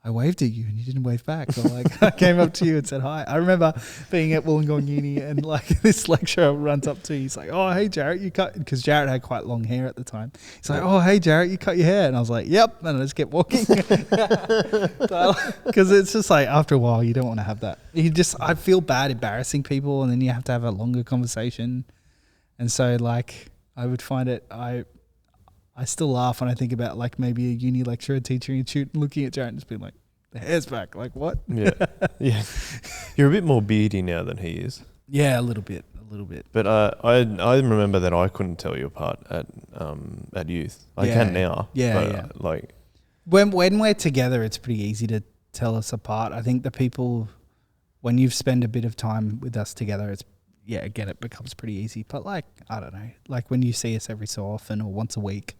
I waved at you and you didn't wave back. Or like, I came up to you and said hi. I remember being at Wollongong Uni and like this lecturer runs up to me. He's like, oh, hey, Jarrett, you cut, because Jarrett had quite long hair at the time. He's like, oh, hey, Jarrett, you cut your hair. And I was like, yep. And I just kept walking. Because it's just like, after a while, you don't want to have that. I feel bad embarrassing people, and then you have to have a longer conversation. And so like, I would find it, I still laugh when I think about like maybe a uni lecturer teaching a looking at Jarrett and just being like, the hair's back. Like what? Yeah. Yeah. You're a bit more beardy now than he is. Yeah, a little bit. But I remember that I couldn't tell you apart at youth. I can now. Yeah. Like when we're together, it's pretty easy to tell us apart. I think the people, when you've spent a bit of time with us together, again, it becomes pretty easy. But like, I don't know, like when you see us every so often or once a week,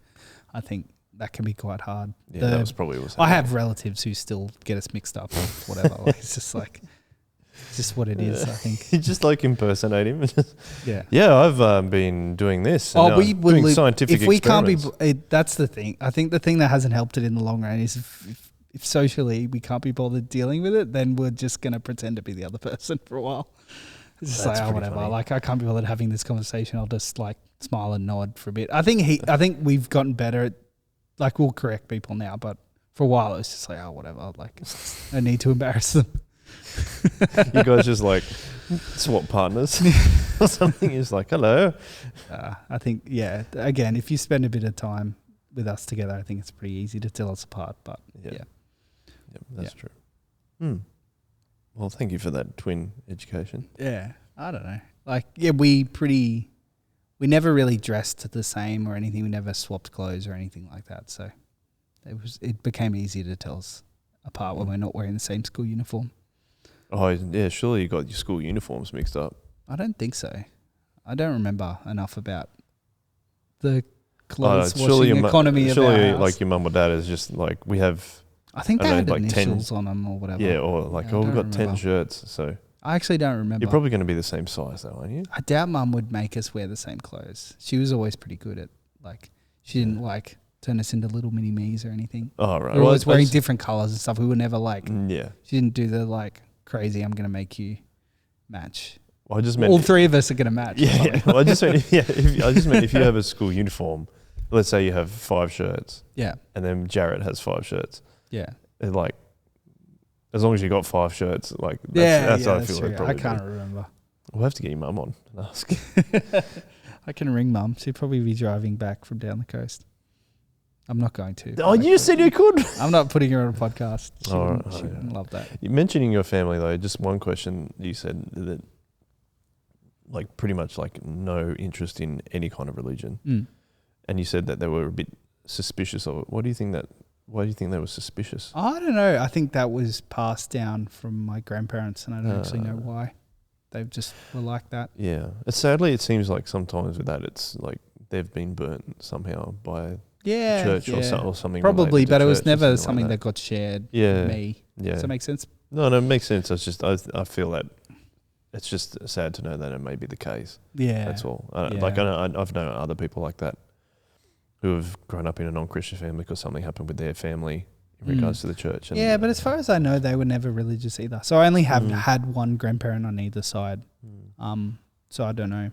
I think that can be quite hard. Yeah, that was probably what I have relatives who still get us mixed up or whatever. Like, it's just like, it's just what it is, I think. You just like impersonate him. Yeah. Yeah, I've been doing this. Oh, we will doing scientific if we can't experiments. be. That's the thing. I think the thing that hasn't helped it in the long run is if socially we can't be bothered dealing with it, then we're just going to pretend to be the other person for a while. It's just like, whatever. Funny. Like, I can't be bothered having this conversation. I'll just like smile and nod for a bit. I think we've gotten better at, like, we'll correct people now, but for a while it was just like, oh, whatever. Like, no need to embarrass them. You guys just like swap partners or something. It's like, hello. I think, yeah, again, if you spend a bit of time with us together, I think it's pretty easy to tell us apart. But yeah, that's true. Well, thank you for that twin education. Yeah, I don't know. Like, yeah, we never really dressed the same or anything. We never swapped clothes or anything like that. So it became easier to tell us apart when we're not wearing the same school uniform. Oh, yeah, surely you got your school uniforms mixed up. I don't think so. I don't remember enough about the clothes washing economy of our house. Surely, like, your mum or dad is just like, we have... I think they had like initials on them or whatever. Yeah, or like, we've got 10 shirts, so... I actually don't remember. You're probably going to be the same size though, aren't you? I doubt Mum would make us wear the same clothes. She was always pretty good at, like, she didn't like turn us into little mini me's or anything. Oh, right. We were always wearing different colours and stuff. We were never like... Yeah. She didn't do the, like, crazy, I'm going to make you match. Well, I just meant... All three of us are going to match. Yeah. Well, I just meant, if you have a school uniform, let's say you have 5 shirts. Yeah. And then Jarrett has 5 shirts. Yeah. It's like... As long as you got 5 shirts, like, that's how I feel like probably. I can't remember. We'll have to get your mum on and ask. I can ring Mum. She'd probably be driving back from down the coast. I'm not going to. Oh, you said you could. I'm not putting her on a podcast. She wouldn't love that. You mentioning your family though, just one question. You said that, like, pretty much like no interest in any kind of religion, and you said that they were a bit suspicious of it. Why do you think they were suspicious? I don't know. I think that was passed down from my grandparents, and I don't actually know why. They just were like that. Yeah. Sadly, it seems like sometimes with that, it's like they've been burnt somehow by church or something. Probably, but it was never something that got shared with me. Yeah. Does that make sense? No, it makes sense. It's just, I feel that it's just sad to know that it may be the case. Yeah. That's all. Like, I've known other people like that who have grown up in a non-Christian family because something happened with their family in regards to the church. And but as far as I know, they were never religious either. So I only have had one grandparent on either side. So I don't know.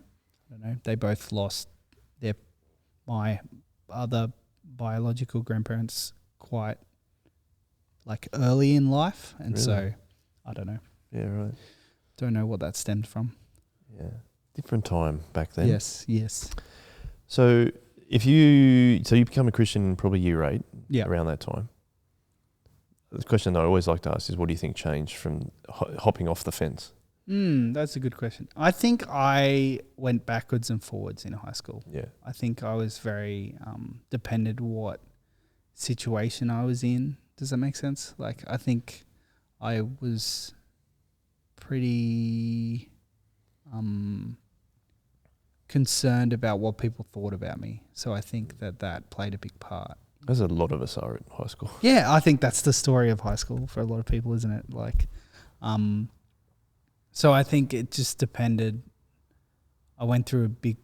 They both lost my other biological grandparents quite like early in life. And so I don't know. Yeah, right. Don't know what that stemmed from. Yeah. Different time back then. Yes. So you become a Christian in probably year 8, around that time. The question that I always like to ask is, what do you think changed from hopping off the fence? That's a good question. I think I went backwards and forwards in high school. Yeah. I think I was very dependent what situation I was in. Does that make sense? Like, I think I was pretty concerned about what people thought about me. So I think that played a big part. As a lot of us are in high school. Yeah, I think that's the story of high school for a lot of people, isn't it? Like, so I think it just depended. I went through a big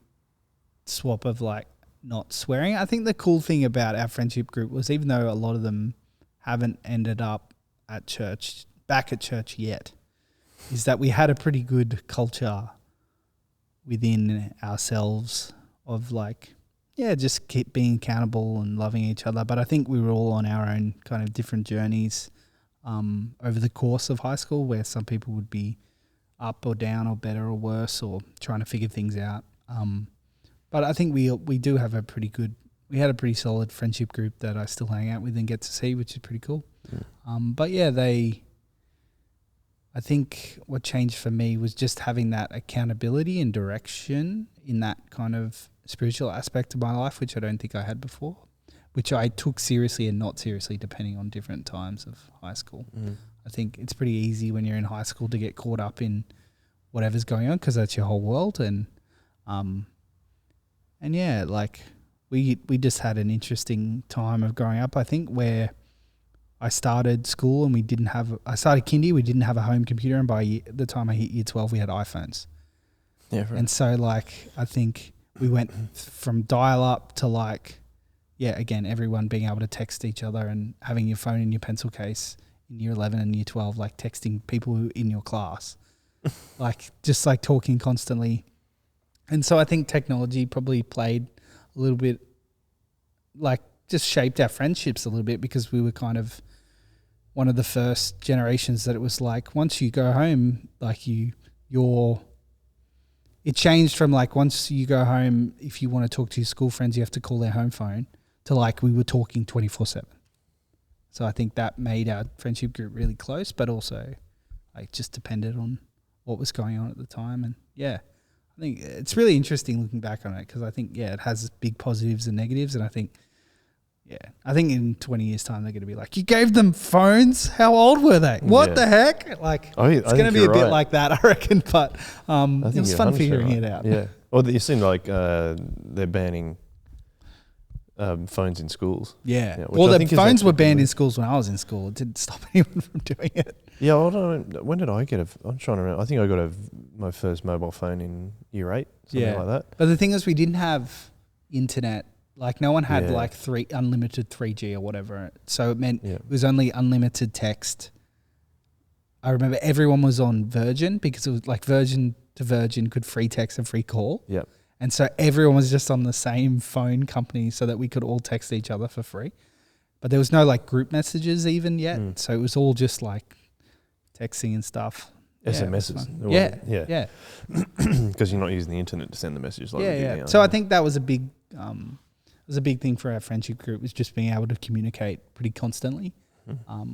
swap of like not swearing. I think the cool thing about our friendship group was, even though a lot of them haven't ended up back at church yet, is that we had a pretty good culture within ourselves of like, just keep being accountable and loving each other. But I think we were all on our own kind of different journeys over the course of high school, where some people would be up or down or better or worse or trying to figure things out. But I think we do have we had a pretty solid friendship group that I still hang out with and get to see, which is pretty cool. Yeah. I think what changed for me was just having that accountability and direction in that kind of spiritual aspect of my life, which I don't think I had before, which I took seriously and not seriously depending on different times of high school. I think it's pretty easy when you're in high school to get caught up in whatever's going on because that's your whole world. And yeah, like we just had an interesting time of growing up. I think where I started school and I started kindy, we didn't have a home computer, and by the time I hit year 12, we had iPhones. Yeah, right. And so like I think we went from dial up to like, yeah, again, everyone being able to text each other and having your phone in your pencil case in year 11 and year 12, like texting people who in your class, like just like talking constantly. And so I think technology probably played a little bit, like just shaped our friendships a little bit, because we were kind of one of the first generations that it was like, once you go home, like it changed from like, once you go home, if you want to talk to your school friends, you have to call their home phone, to like we were talking 24/7. So I think that made our friendship group really close, but also like just depended on what was going on at the time. And yeah, I think it's really interesting looking back on it, because I think, yeah, it has big positives and negatives. And I think in 20 years' time, they're going to be like, you gave them phones? How old were they? What the heck? Like, it's going to be a bit like that, I reckon. But it was fun figuring it out. Yeah. Well, you seem like they're banning phones in schools. Yeah. Well, the phones were banned in schools when I was in school. It didn't stop anyone from doing it. Yeah, when did I get I'm trying to remember. I think I got my first mobile phone in year 8, something like that. But the thing is, we didn't have internet. Like, no one had like unlimited 3G or whatever. So it meant it was only unlimited text. I remember everyone was on Virgin, because it was like Virgin to Virgin could free text and free call. Yeah. And so everyone was just on the same phone company so that we could all text each other for free. But there was no like group messages even yet. So it was all just like texting and stuff. SMSs. Yeah. Because you're not using the internet to send the message. Like So I think that was a big thing for our friendship group, was just being able to communicate pretty constantly,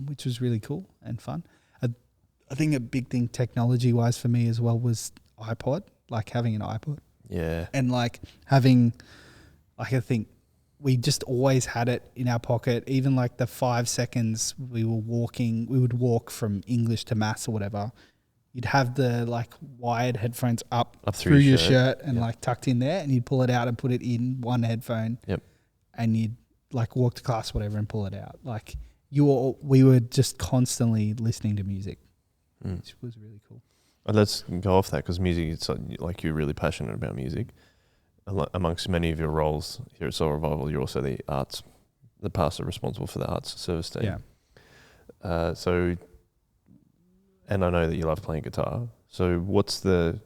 which was really cool and fun. I think a big thing technology-wise for me as well was iPod, like having an iPod. Yeah. And like having, like, I think we just always had it in our pocket. Even like the 5 seconds we would walk from English to maths or whatever. You'd have the like wired headphones up through your shirt and like tucked in there, and you'd pull it out and put it in one headphone. Yep. And you'd like walk to class, whatever, and pull it out. Like we were just constantly listening to music, which was really cool. Let's go off that, because music, it's like you're really passionate about music. Amongst many of your roles here at Soul Revival, you're also the pastor responsible for the arts service team. Yeah. And I know that you love playing guitar. So what's the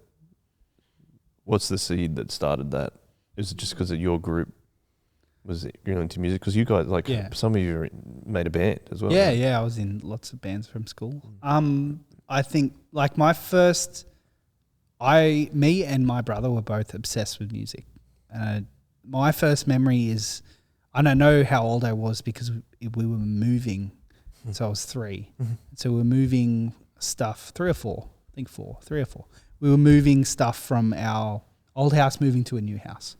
seed that started that? Is it just because your group was really into music? Because you guys, like, some of you made a band as well. Yeah, right? Yeah. I was in lots of bands from school. I think like me and my brother were both obsessed with music. My first memory is, I don't know how old I was, because we were moving. So I was 3. So we were moving stuff, 3 or 4. I think 4. We were moving stuff from our old house, moving to a new house.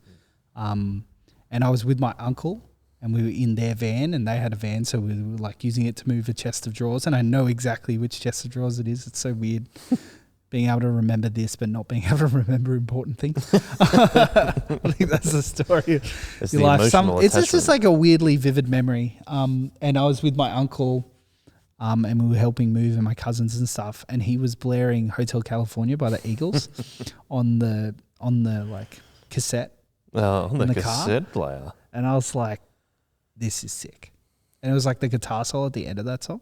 And I was with my uncle, and we were in their van, and they had a van, so we were like using it to move a chest of drawers. And I know exactly which chest of drawers it is. It's so weird being able to remember this, but not being able to remember important things. I think that's the story of your life. It's just like a weirdly vivid memory. And I was with my uncle, and we were helping move, and my cousins and stuff. And he was blaring Hotel California by the Eagles on the like cassette. Oh, on the cassette car. Player. And I was like, this is sick. And it was like the guitar solo at the end of that song.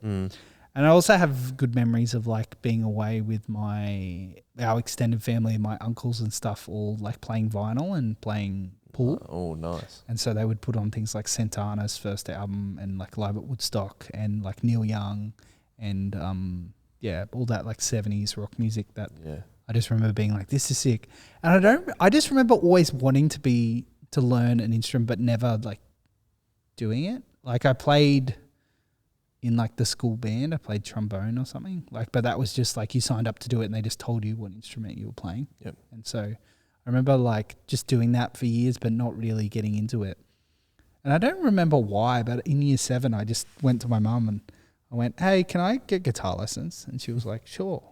And I also have good memories of like being away with our extended family and my uncles and stuff, all like playing vinyl and playing pool. Oh, nice. And so they would put on things like Santana's first album, and like Live at Woodstock, and like Neil Young, and all that like 70s rock music that I just remember being like, this is sick. And I just remember always wanting to learn an instrument, but never like doing it. Like I played in like the school band, I played trombone or something, like, but that was just like you signed up to do it and they just told you what instrument you were playing. Yep. And so I remember like just doing that for years, but not really getting into it. And I don't remember why, but in year 7, I just went to my mum and I went, hey, can I get guitar lessons? And she was like, sure.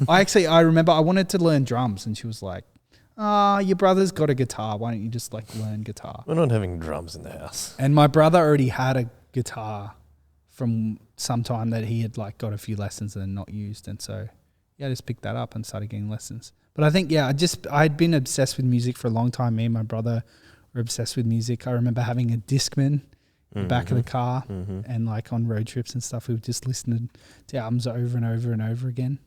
I remember I wanted to learn drums, and she was like, your brother's got a guitar. Why don't you just like learn guitar? We're not having drums in the house. And my brother already had a guitar from some time that he had like got a few lessons and not used. And so, yeah, I just picked that up and started getting lessons. But I think, yeah, I'd been obsessed with music for a long time. Me and my brother were obsessed with music. I remember having a Discman in the back of the car and like on road trips and stuff, we would just listen to albums over and over and over again.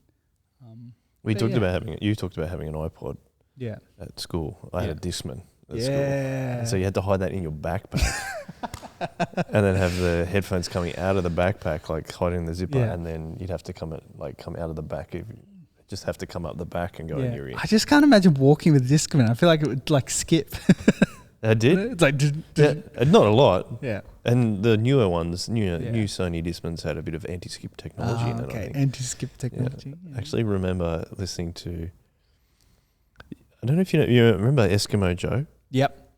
You talked about having an iPod. Yeah. At school, I had a Discman at school. Yeah. So you had to hide that in your backpack, and then have the headphones coming out of the backpack, like hiding the zipper, and then you'd have to come out of the back. Just have to come up the back and go in your ear. I just can't imagine walking with a Discman. I feel like it would like skip. I did. It's like not a lot. Yeah. And the newer ones, new Sony Discmans had a bit of anti-skip technology in it. Okay, anti-skip technology. Yeah. I actually remember listening to. I don't know if you remember Eskimo Joe? Yep.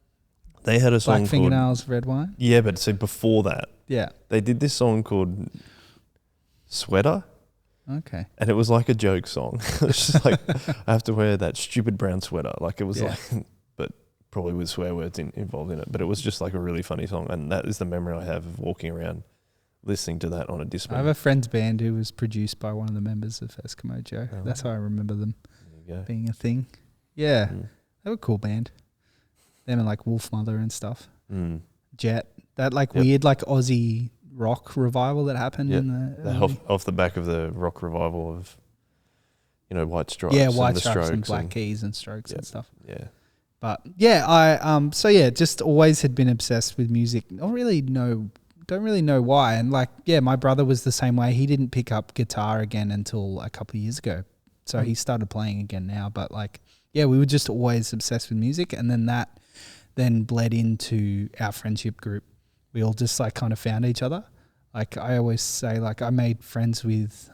They had a song Black Fingernails, Red Wine? Yeah, but so before that, yeah, they did this song called Sweater. Okay. And it was like a joke song. It's just like, I have to wear that stupid brown sweater. Like it was like, but probably with swear words involved in it. But it was just like a really funny song. And that is the memory I have of walking around listening to that on a Discman. I have a friend's band who was produced by one of the members of Eskimo Joe. Oh. That's how I remember them being a thing. Yeah, they were a cool band. Them and like Wolf Mother and stuff. Jet, that like weird like Aussie rock revival that happened in the off the back of the rock revival of White Stripes. Yeah, White Stripes and Black Keys and Strokes and stuff. Yeah, but yeah, I just always had been obsessed with music. Don't really know why. And like my brother was the same way. He didn't pick up guitar again until a couple of years ago. So he started playing again now. But like. Yeah, we were just always obsessed with music, and then that bled into our friendship group. We all just like kind of found each other. Like I always say, like I made friends with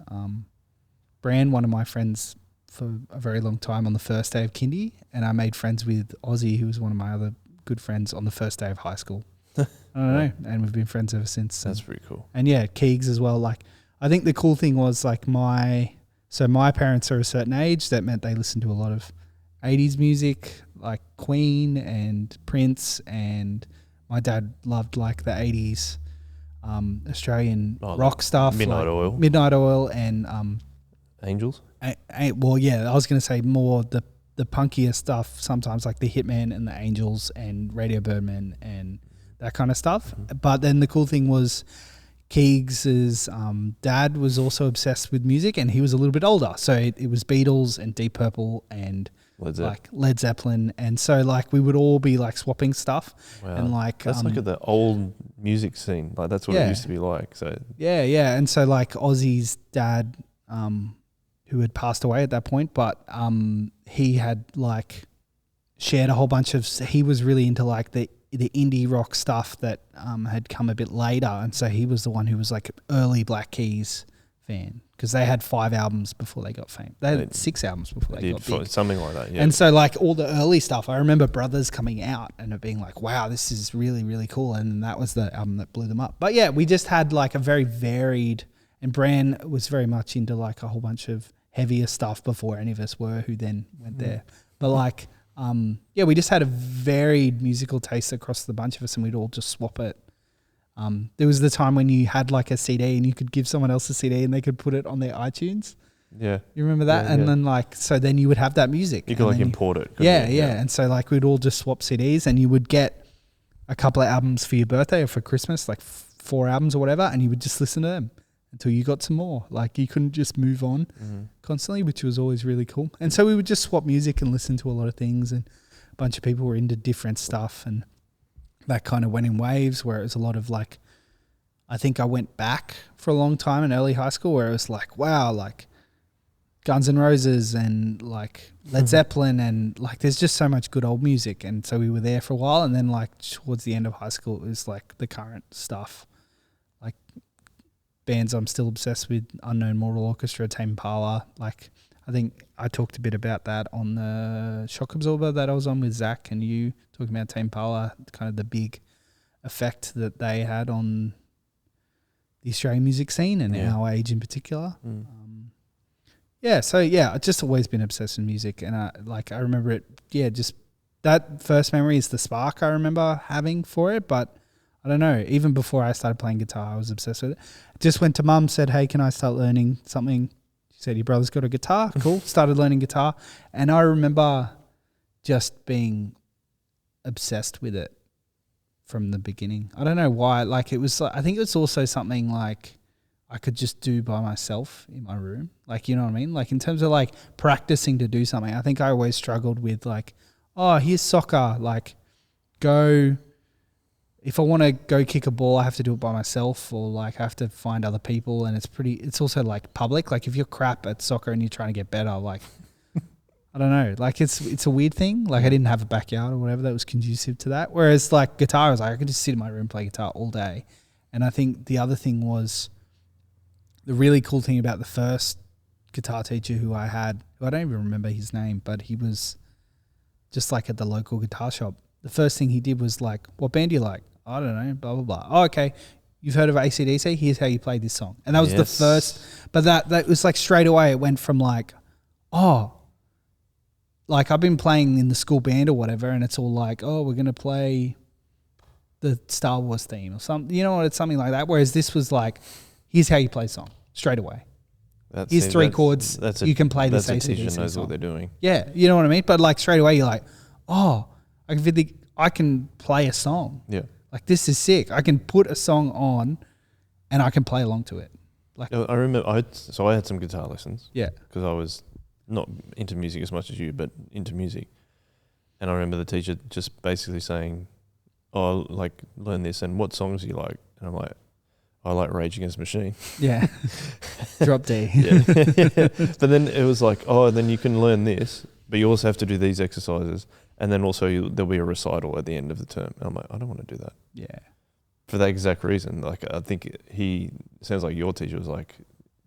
Brayden, one of my friends for a very long time on the first day of kindy, and I made friends with Ozzy, who was one of my other good friends on the first day of high school. I don't know, and we've been friends ever since. That's pretty cool. And yeah, Keegs as well. Like I think the cool thing was like my parents are a certain age. That meant they listened to a lot of 80s music like Queen and Prince, and my dad loved like the 80s Australian rock stuff, Midnight Oil and Angels. Well, yeah, I was going to say more the punkier stuff sometimes, like the Hitman and the Angels and Radio Birdman and that kind of stuff. But then the cool thing was Keegs' dad was also obsessed with music, and he was a little bit older, so it was Beatles and Deep Purple and Led Zeppelin, and so like we would all be like swapping stuff. Wow. And like that's like at the old music scene, like that's what it used to be like. So and so like Ozzy's dad, who had passed away at that point, but he had like shared a whole bunch of. He was really into like the indie rock stuff that had come a bit later, and so he was the one who was like early Black Keys fan, because they had 5 albums before they got fame. They had 6 albums before they got big. Something like that, yeah. And so like all the early stuff, I remember Brothers coming out and it being like, wow, this is really, really cool. And that was the album that blew them up. But yeah, we just had like a very varied, and Bran was very much into like a whole bunch of heavier stuff before any of us were, who then went there. But like, we just had a varied musical taste across the bunch of us, and we'd all just swap it. There was the time when you had like a CD and you could give someone else a CD and they could put it on their iTunes. Yeah. You remember that? Yeah, and then like, so then you would have that music. You could like import it. Yeah. And so like we'd all just swap CDs, and you would get a couple of albums for your birthday or for Christmas, like 4 albums or whatever, and you would just listen to them until you got some more. Like you couldn't just move on constantly, which was always really cool. And so we would just swap music and listen to a lot of things, and a bunch of people were into different stuff, and that kind of went in waves, where it was a lot of like, I think I went back for a long time in early high school where it was like, wow, like Guns N' Roses and like Led Zeppelin, and like there's just so much good old music. And so we were there for a while, and then like towards the end of high school, it was like the current stuff, like bands I'm still obsessed with, Unknown Mortal Orchestra, Tame Impala. Like I think I talked a bit about that on the Shock Absorber that I was on with Zach and you, talking about Tame Impala, kind of the big effect that they had on the Australian music scene and our age in particular. Yeah, so yeah, I've just always been obsessed with music, and I remember it. Yeah, just that first memory is the spark I remember having for it. But I don't know. Even before I started playing guitar, I was obsessed with it. Just went to mum, said, "Hey, can I start learning something?" She said, "Your brother's got a guitar. Cool." Started learning guitar, and I remember just being obsessed with it from the beginning. I don't know why. Like it was. I think it was also something like I could just do by myself in my room. Like, you know what I mean? Like in terms of like practicing to do something, I think I always struggled with like, oh, here's soccer. Like if I want to go kick a ball, I have to do it by myself, or like I have to find other people. And it's also like public. Like if you're crap at soccer and you're trying to get better, like, I don't know. Like it's a weird thing. Like I didn't have a backyard or whatever that was conducive to that. Whereas like guitar, I was like, I could just sit in my room and play guitar all day. And I think the other thing was, the really cool thing about the first guitar teacher who I had, who I don't even remember his name, but he was just like at the local guitar shop. The first thing he did was like, what band do you like? I don't know, blah, blah, blah. Oh, okay. You've heard of AC/DC? Here's how you play this song. And that was the first, but that was like straight away it went from like, oh, like I've been playing in the school band or whatever, and it's all like, oh, we're going to play the Star Wars theme or something. You know what? It's something like that. Whereas this was like, here's how you play a song. Straight away. Here's three chords. You can play this AC/DC teacher knows song. what they're doing. Yeah, you know what I mean? But like straight away you're like, oh, I can play a song. Yeah. Like this is sick. I can put a song on and I can play along to it. Like I remember I had some guitar lessons. Yeah. Because I was not into music as much as you, but into music. And I remember the teacher just basically saying, oh, like learn this and what songs do you like? And I'm like, I like Rage Against the Machine. Yeah. Drop D. Yeah. But then it was like, oh, then you can learn this, but you also have to do these exercises. And then also there'll be a recital at the end of the term. And I'm like, I don't want to do that. Yeah. For that exact reason. Like, I think sounds like your teacher was like,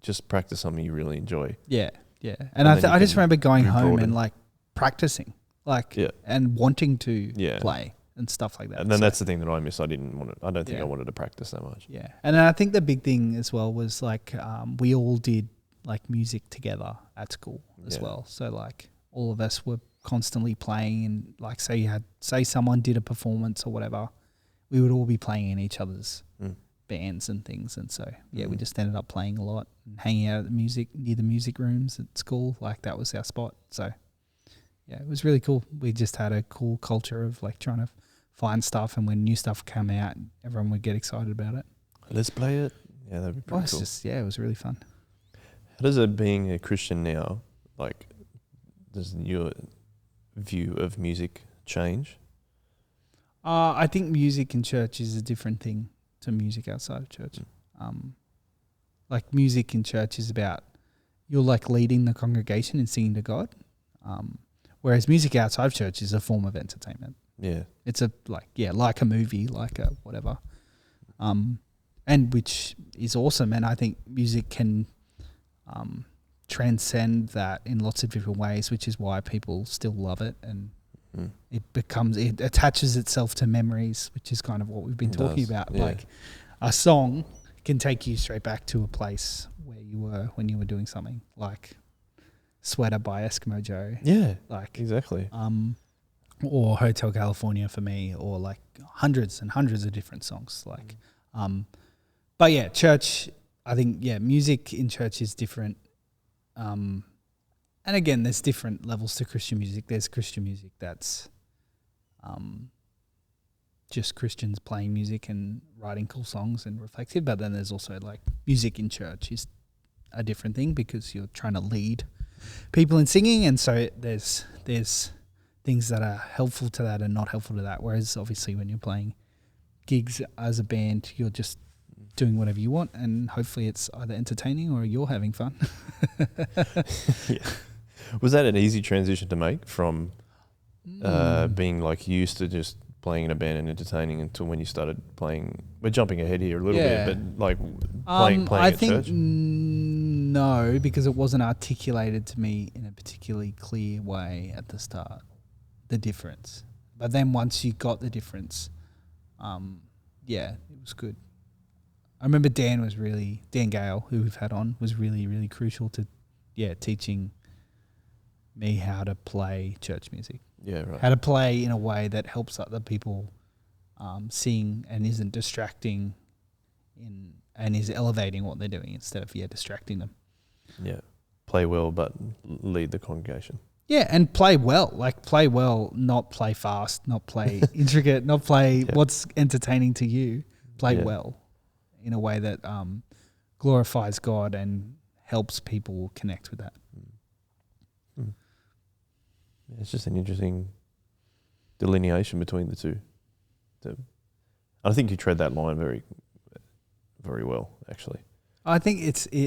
just practice something you really enjoy. Yeah. Yeah. And I just remember going home and like practicing, like, yeah, and wanting to play and stuff like that. And then that's the thing that I miss. I don't think I wanted to practice that much. Yeah. And then I think the big thing as well was like, we all did like music together at school as well. So like all of us were constantly playing, and like say someone did a performance or whatever, we would all be playing in each other's bands and things. And so, we just ended up playing a lot and hanging out at near the music rooms at school. Like that was our spot. So yeah, it was really cool. We just had a cool culture of like trying to find stuff, and when new stuff came out, everyone would get excited about it. Let's play it. Yeah, that'd be pretty cool. It was really fun. How does it, being a Christian now, like, does your view of music change? I think music in church is a different thing to music outside of church. Like music in church is about, you're like leading the congregation and singing to God. Whereas music outside of church is a form of entertainment. Yeah. It's like a movie, like a whatever. And which is awesome. And I think music can transcend that in lots of different ways, which is why people still love it. And it attaches itself to memories, which is kind of what we've been talking about. Yeah. Like a song can take you straight back to a place where you were when you were doing something, like Sweater by Eskimo Joe. Yeah, like exactly. Or Hotel California for me, or like hundreds and hundreds of different songs. Like, but yeah, church, I think, music in church is different. And again, there's different levels to Christian music. There's Christian music that's just Christians playing music and writing cool songs and reflective. But then there's also like music in church is a different thing, because you're trying to lead people in singing. And so there's things that are helpful to that and not helpful to that. Whereas obviously when you're playing gigs as a band, you're just doing whatever you want, and hopefully it's either entertaining or you're having fun. Yeah. Was that an easy transition to make from being like used to just playing in a band and entertaining until when you started playing? We're jumping ahead here a little bit, but like playing at church? No, because it wasn't articulated to me in a particularly clear way at the start, the difference. But then once you got the difference, it was good. I remember Dan Gale, who we've had on, was really, really crucial to teaching me how to play church music. Yeah, right. How to play in a way that helps other people sing and isn't distracting and is elevating what they're doing instead of distracting them. Yeah. Play well, but lead the congregation. Yeah, and play well. Like play well, not play fast, not play intricate, not play what's entertaining to you. Play well in a way that glorifies God and helps people connect with that. It's just an interesting delineation between the two. I think you tread that line very, very well, actually. I think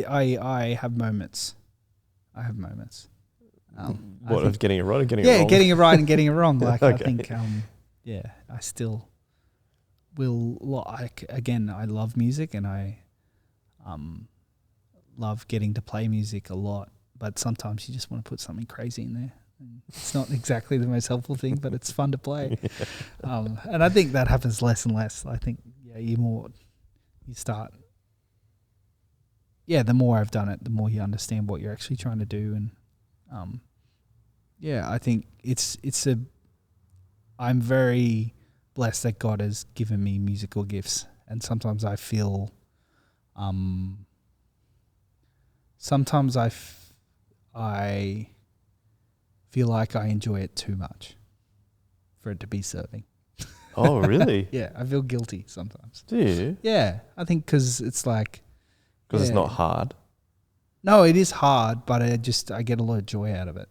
I have moments. Of getting it right or getting it wrong? Yeah, getting it right and getting it wrong. Like okay. I think, I still will like. Again, I love music and I love getting to play music a lot. But sometimes you just want to put something crazy in there. It's not exactly the most helpful thing, but it's fun to play. And I think that happens less and less. I think you start. Yeah, the more I've done it, the more you understand what you're actually trying to do, and I think I'm very blessed that God has given me musical gifts, and sometimes I feel, I feel like I enjoy it too much for it to be serving. Oh, really? Yeah, I feel guilty sometimes. Do you? Yeah, I think because it's like... Because it's not hard? No, it is hard, but I get a lot of joy out of it.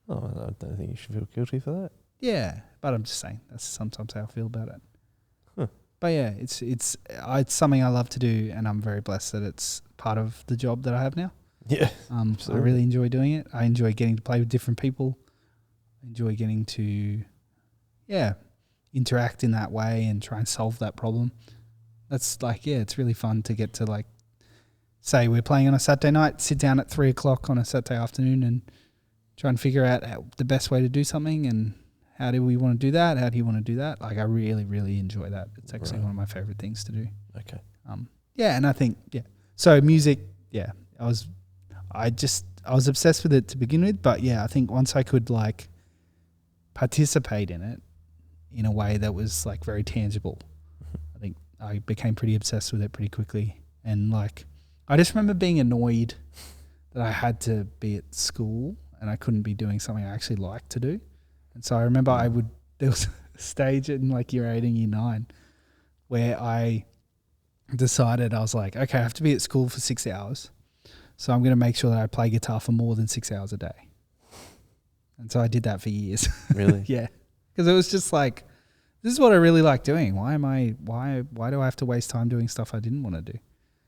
Oh, I don't think you should feel guilty for that. Yeah, but I'm just saying that's sometimes how I feel about it. Huh. But yeah, it's something I love to do, and I'm very blessed that it's part of the job that I have now. Yeah, I really enjoy doing it. I enjoy getting to play with different people. I enjoy getting to, interact in that way and try and solve that problem. That's like, it's really fun to get to like, say we're playing on a Saturday night, sit down at 3:00 on a Saturday afternoon and try and figure out the best way to do something and how do we want to do that? How do you want to do that? Like I really, really enjoy that. It's actually one of my favorite things to do. Okay. And I think, so music, I was obsessed with it to begin with, but I think once I could like participate in it in a way that was like very tangible, I think I became pretty obsessed with it pretty quickly. And like, I just remember being annoyed that I had to be at school and I couldn't be doing something I actually liked to do. And so I remember there was a stage in like year 8 and year 9 where I decided, I was like, okay, I have to be at school for 6 hours. So I'm going to make sure that I play guitar for more than 6 hours a day. And so I did that for years. Really? Yeah. Because it was just like, this is what I really like doing. Why do I have to waste time doing stuff I didn't want to do?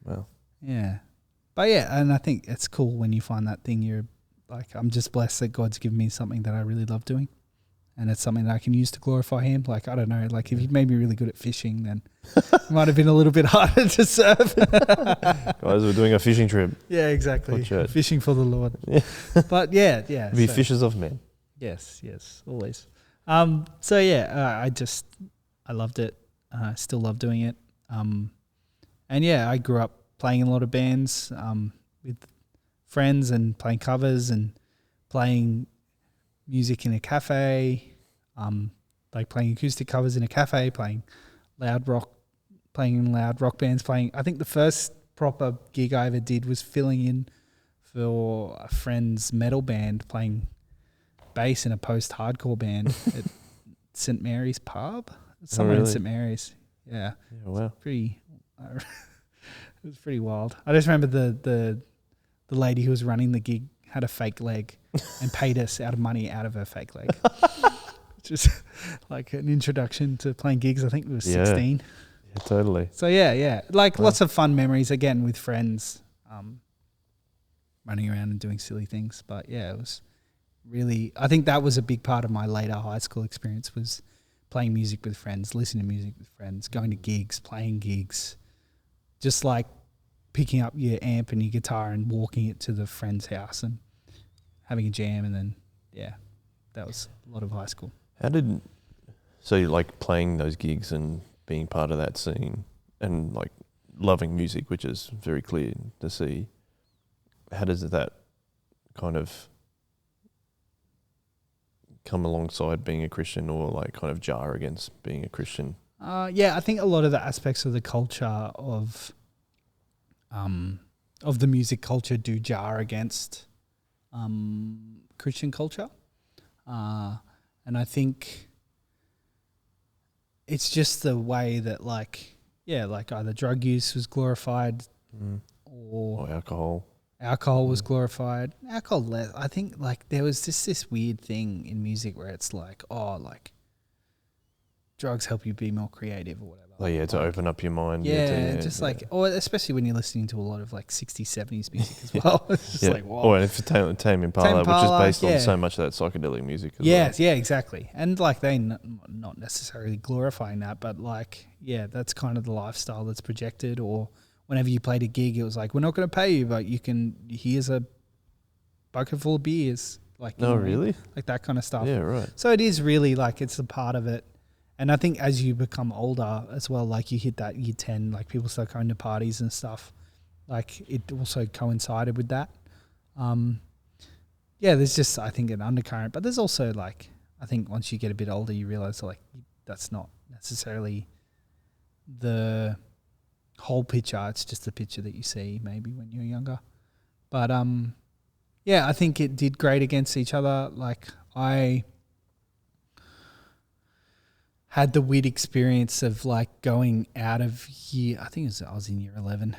Well. Yeah. But and I think it's cool when you find that thing you're like, I'm just blessed that God's given me something that I really love doing. And it's something that I can use to glorify Him. Like, I don't know, like if you'd made me really good at fishing, then it might have been a little bit harder to serve. Guys, we're doing a fishing trip. Yeah, exactly. Fishing for the Lord. Yeah. But Be fishers of men. Yes, always. I loved it. I still love doing it. I grew up playing in a lot of bands with friends and playing covers and playing music in a cafe, like playing acoustic covers in a cafe, playing in loud rock bands. I think the first proper gig I ever did was filling in for a friend's metal band, playing bass in a post-hardcore band at St. Mary's pub. Somewhere in St. Mary's. Yeah. Yeah, wow. It was pretty wild. I just remember the lady who was running the gig had a fake leg and paid us out of money out of her fake leg. Just like an introduction to playing gigs. I think it was 16. Yeah, totally. So lots of fun memories again with friends, running around and doing silly things. But it was really, I think that was a big part of my later high school experience, was playing music with friends, listening to music with friends, going to gigs, playing gigs, just like picking up your amp and your guitar and walking it to the friend's house and having a jam. And then, that was a lot of high school. So you like playing those gigs and being part of that scene and like loving music, which is very clear to see. How does that kind of come alongside being a Christian, or like kind of jar against being a Christian? I think a lot of the aspects of the culture of the music culture do jar against Christian culture, and I think it's just the way that like either drug use was glorified or alcohol was glorified. I think like there was just this weird thing in music where it's like, drugs help you be more creative or whatever. To open up your mind. Or especially when you're listening to a lot of like 60s, 70s music as well. It's just like, whoa. Or if it's Tame Impala, which is based on so much of that psychedelic music as well. Yeah, exactly. And like they not necessarily glorifying that, but like, that's kind of the lifestyle that's projected. Or whenever you played a gig, it was like, we're not going to pay you, but here's a bucket full of beers. Like, really? Like that kind of stuff. Yeah, right. So it is really like, it's a part of it. And I think as you become older as well, like you hit that year 10, like people start going to parties and stuff. Like it also coincided with that. There's just, I think, an undercurrent. But there's also like, I think once you get a bit older, you realize like that's not necessarily the whole picture. It's just the picture that you see maybe when you're younger. But I think it did great against each other. Like I had the weird experience of like going out of I was in year 11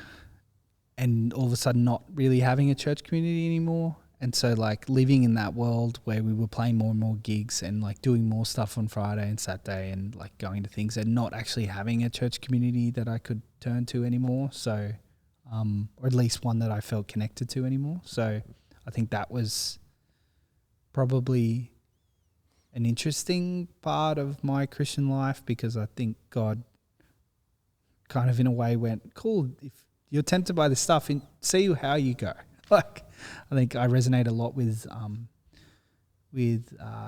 and all of a sudden not really having a church community anymore. And so like living in that world where we were playing more and more gigs and like doing more stuff on Friday and Saturday and like going to things and not actually having a church community that I could turn to anymore. So, or at least one that I felt connected to anymore. So I think that was probably an interesting part of my Christian life, because I think God kind of in a way went, cool, if you're tempted by this stuff, see how you go. Like, I think I resonate a lot with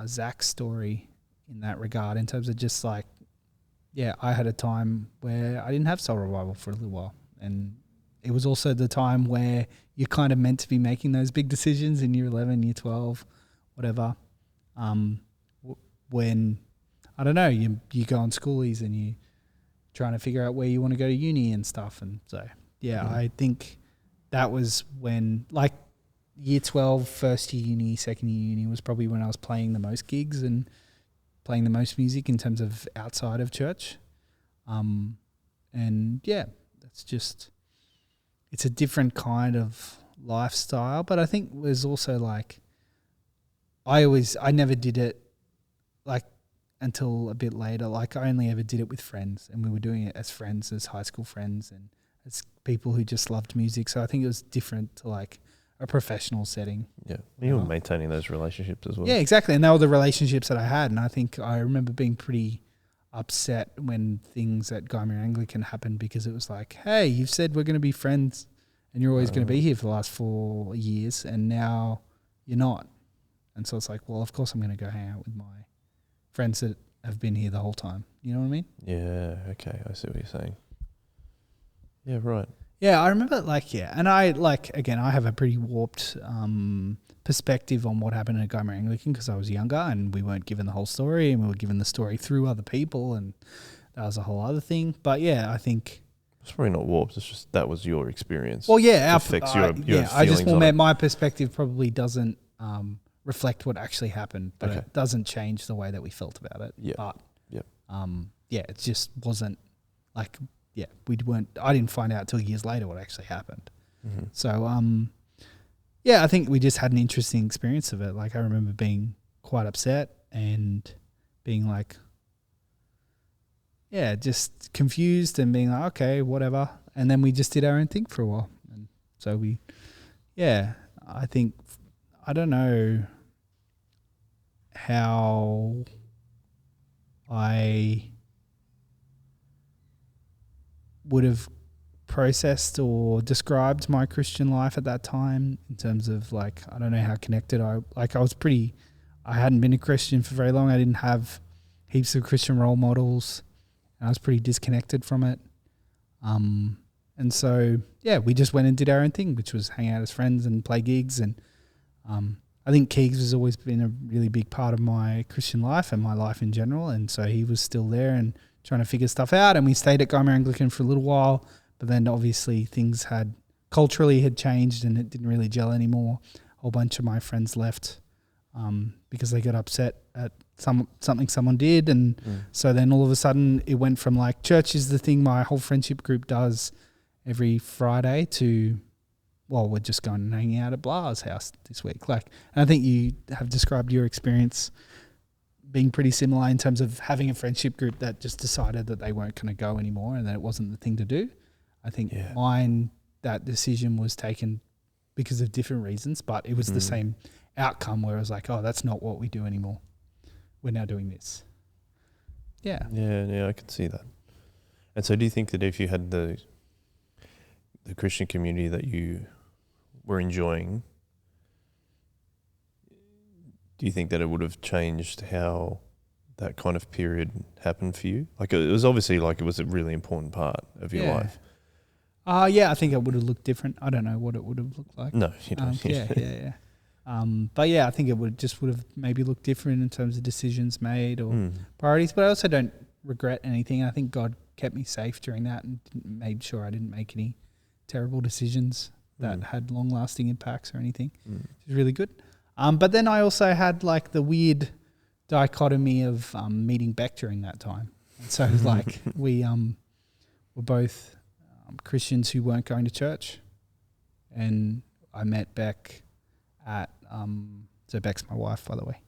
Zach's story in that regard, in terms of just like, I had a time where I didn't have soul revival for a little while. And it was also the time where you're kind of meant to be making those big decisions in year 11, year 12, whatever. When, I don't know, you go on schoolies and you trying to figure out where you want to go to uni and stuff. And so, I think that was when, like, year 12, first year uni, second year uni was probably when I was playing the most gigs and playing the most music in terms of outside of church. That's just, it's a different kind of lifestyle. But I think there's also like, I never did it like until a bit later. Like I only ever did it with friends, and we were doing it as friends, as high school friends and as people who just loved music. So I think it was different to like a professional setting. Yeah. You were maintaining those relationships as well. Yeah, exactly. And they were the relationships that I had. And I think I remember being pretty upset when things at Guymer Anglican happened, because it was like, hey, you've said we're going to be friends and you're always going to be here for the last 4 years, and now you're not. And so it's like, well, of course I'm going to go hang out with my friends that have been here the whole time. You know what I mean? Yeah, okay. I see what you're saying. Yeah, right. Yeah, I remember and I again, I have a pretty warped perspective on what happened at Guymer Anglican, because I was younger and we weren't given the whole story, and we were given the story through other people, and that was a whole other thing. But I think it's probably not warped. It's just that was your experience. Well, yeah, it affects your feelings. I just meant my perspective probably doesn't reflect what actually happened, but it doesn't change the way that we felt about it. Yeah. But it just wasn't like, I didn't find out till years later what actually happened. Mm-hmm. So, I think we just had an interesting experience of it. Like I remember being quite upset and being like, just confused and being like, okay, whatever. And then we just did our own thing for a while. And so I think, I don't know how I would have processed or described my Christian life at that time, in terms of like, I don't know how connected I hadn't been a Christian for very long. I didn't have heaps of Christian role models, and I was pretty disconnected from it. And so, we just went and did our own thing, which was hang out as friends and play gigs. And I think Keegs has always been a really big part of my Christian life and my life in general, and so he was still there and trying to figure stuff out. And we stayed at Guymer Anglican for a little while, but then obviously things had changed and it didn't really gel anymore. A whole bunch of my friends left because they got upset at something someone did, and so then all of a sudden it went from like church is the thing my whole friendship group does every Friday to, well, we're just going and hanging out at Bla's house this week. Like, and I think you have described your experience being pretty similar in terms of having a friendship group that just decided that they weren't going to go anymore and that it wasn't the thing to do. I think mine, that decision was taken because of different reasons, but it was the same outcome where it was like, oh, that's not what we do anymore. We're now doing this. Yeah. Yeah, I can see that. And so do you think that if you had the Christian community that you were enjoying, do you think that it would have changed how that kind of period happened for you? Like it was obviously like it was a really important part of your life. Yeah, I think it would have looked different. I don't know what it would have looked like. No, you don't. Yeah. But yeah, I think it would have maybe looked different in terms of decisions made or priorities. But I also don't regret anything. I think God kept me safe during that and made sure I didn't make any terrible decisions that had long-lasting impacts or anything, which is really good. But then I also had like the weird dichotomy of meeting Beck during that time. And so like we were both Christians who weren't going to church, and I met Beck at so Beck's my wife, by the way.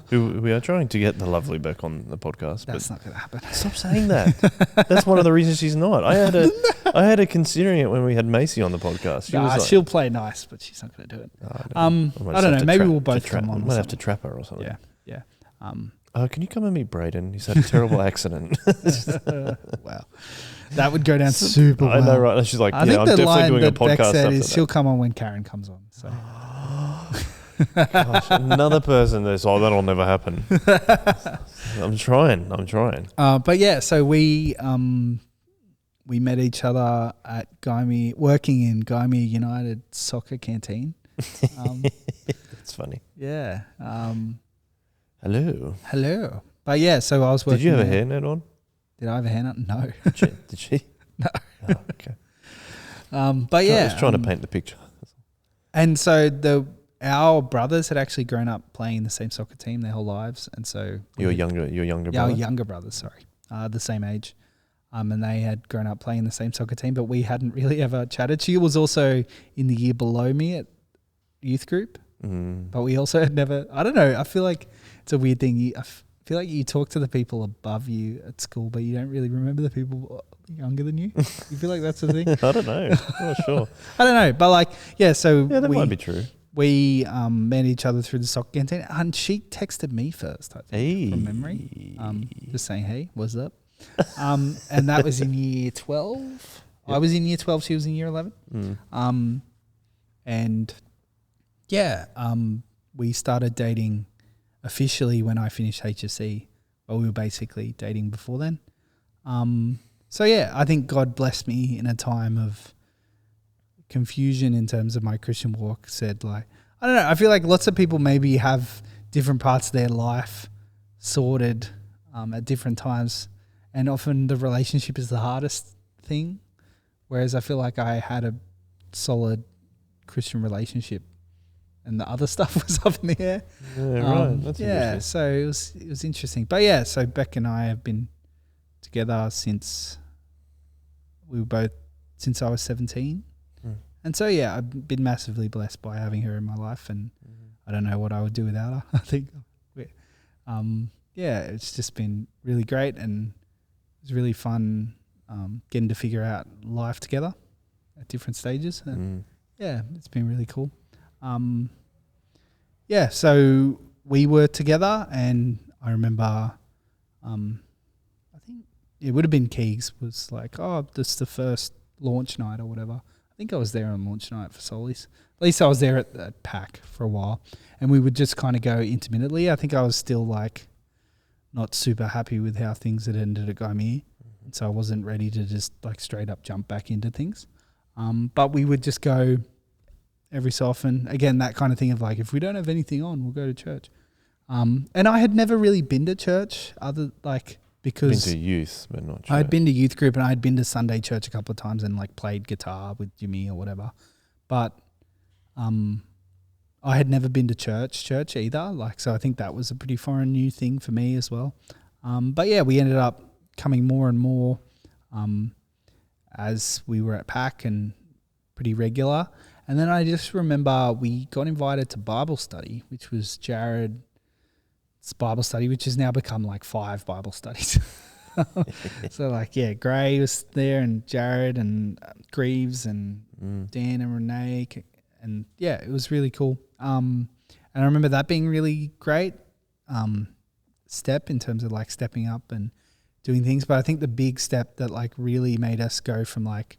We are trying to get the lovely Beck on the podcast. That's not going to happen. Stop saying that. That's one of the reasons she's not. I had her considering it when we had Macy on the podcast. She'll play nice, but she's not going to do it. I don't know. Maybe we'll both come on. We might have to trap her or something. Yeah. Can you come and meet Brayden? He's had a terrible accident. Wow. That would go down super well. I know, right? And she's like, I think I'm the definitely line doing that a podcast Beck said after is that. she'll come on when Karen comes on. So. Gosh, another person that's that'll never happen. I'm trying. But yeah, so we met each other at working in Guymer United soccer canteen. That's funny. Yeah. Hello. But yeah, so I was working. Did you have a hairnet on? Did I have a hairnet? No. Did she? No. Oh, okay. But yeah, I was trying to paint the picture. And so our brothers had actually grown up playing in the same soccer team their whole lives, and so your younger brother. Our younger brothers, sorry, the same age, and they had grown up playing the same soccer team, but we hadn't really ever chatted. She was also in the year below me at youth group, but we also had never. I don't know. I feel like it's a weird thing. I feel like you talk to the people above you at school, but you don't really remember the people younger than you. You feel like that's the thing? I don't know. I'm not sure. I don't know, but like, so that might be true. We met each other through the soccer canteen, and she texted me first, I think, from memory. Just saying, hey, what's up? And that was in year 12. Yep. I was in year 12, she was in year 11. And yeah, we started dating officially when I finished HSC, but we were basically dating before then. So yeah, I think God blessed me in a time of confusion in terms of my Christian walk. Said like, I don't know, I feel like lots of people maybe have different parts of their life sorted at different times, and often the relationship is the hardest thing, whereas I feel like I had a solid Christian relationship and the other stuff was up in the air. Yeah, right. That's interesting. So it was interesting. But yeah, so Beck and I have been together since I was 17. And so, yeah, I've been massively blessed by having her in my life, and I don't know what I would do without her. I think, it's just been really great, and it was really fun getting to figure out life together at different stages. And yeah, it's been really cool. So we were together, and I remember, I think it would have been Keegs was like, oh, this is the first launch night or whatever. I think I was there on launch night for Solis. At least I was there at PAC for a while, and we would just kind of go intermittently. I think I was still like not super happy with how things had ended at Guymer, so I wasn't ready to just like straight up jump back into things. But we would just go every so often. Again, that kind of thing of like, if we don't have anything on, we'll go to church. And I had never really been to church because been to youth, but not church. I had been to youth group and I had been to Sunday church a couple of times and like played guitar with Jimmy or whatever. But I had never been to church either. Like, so I think that was a pretty foreign new thing for me as well. But yeah, we ended up coming more and more as we were at PAC and pretty regular. And then I just remember we got invited to Bible study, which was Jared's Bible study, which has now become like 5 Bible studies. So like, yeah, Gray was there and Jared and Greaves and Dan and Renee. And yeah, it was really cool. And I remember that being really great step in terms of like stepping up and doing things. But I think the big step that like really made us go from like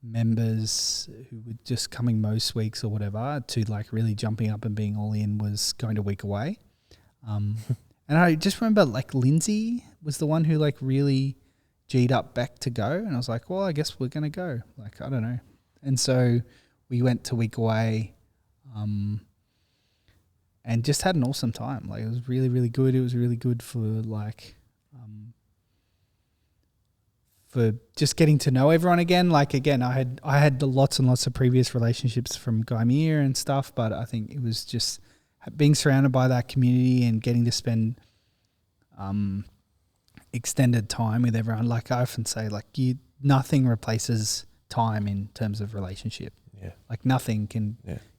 members who were just coming most weeks or whatever to like really jumping up and being all in was going to Week Away. And I just remember like Lindsay was the one who like really G'd up back to go. And I was like, well, I guess we're going to go. Like, I don't know. And so we went to Week Away and just had an awesome time. Like, it was really, really good. It was really good for like for just getting to know everyone again. Like, again, I had lots and lots of previous relationships from Gaimir and stuff, but I think it was just being surrounded by that community and getting to spend extended time with everyone. Like I often say, like nothing replaces time in terms of relationship. Yeah. Like nothing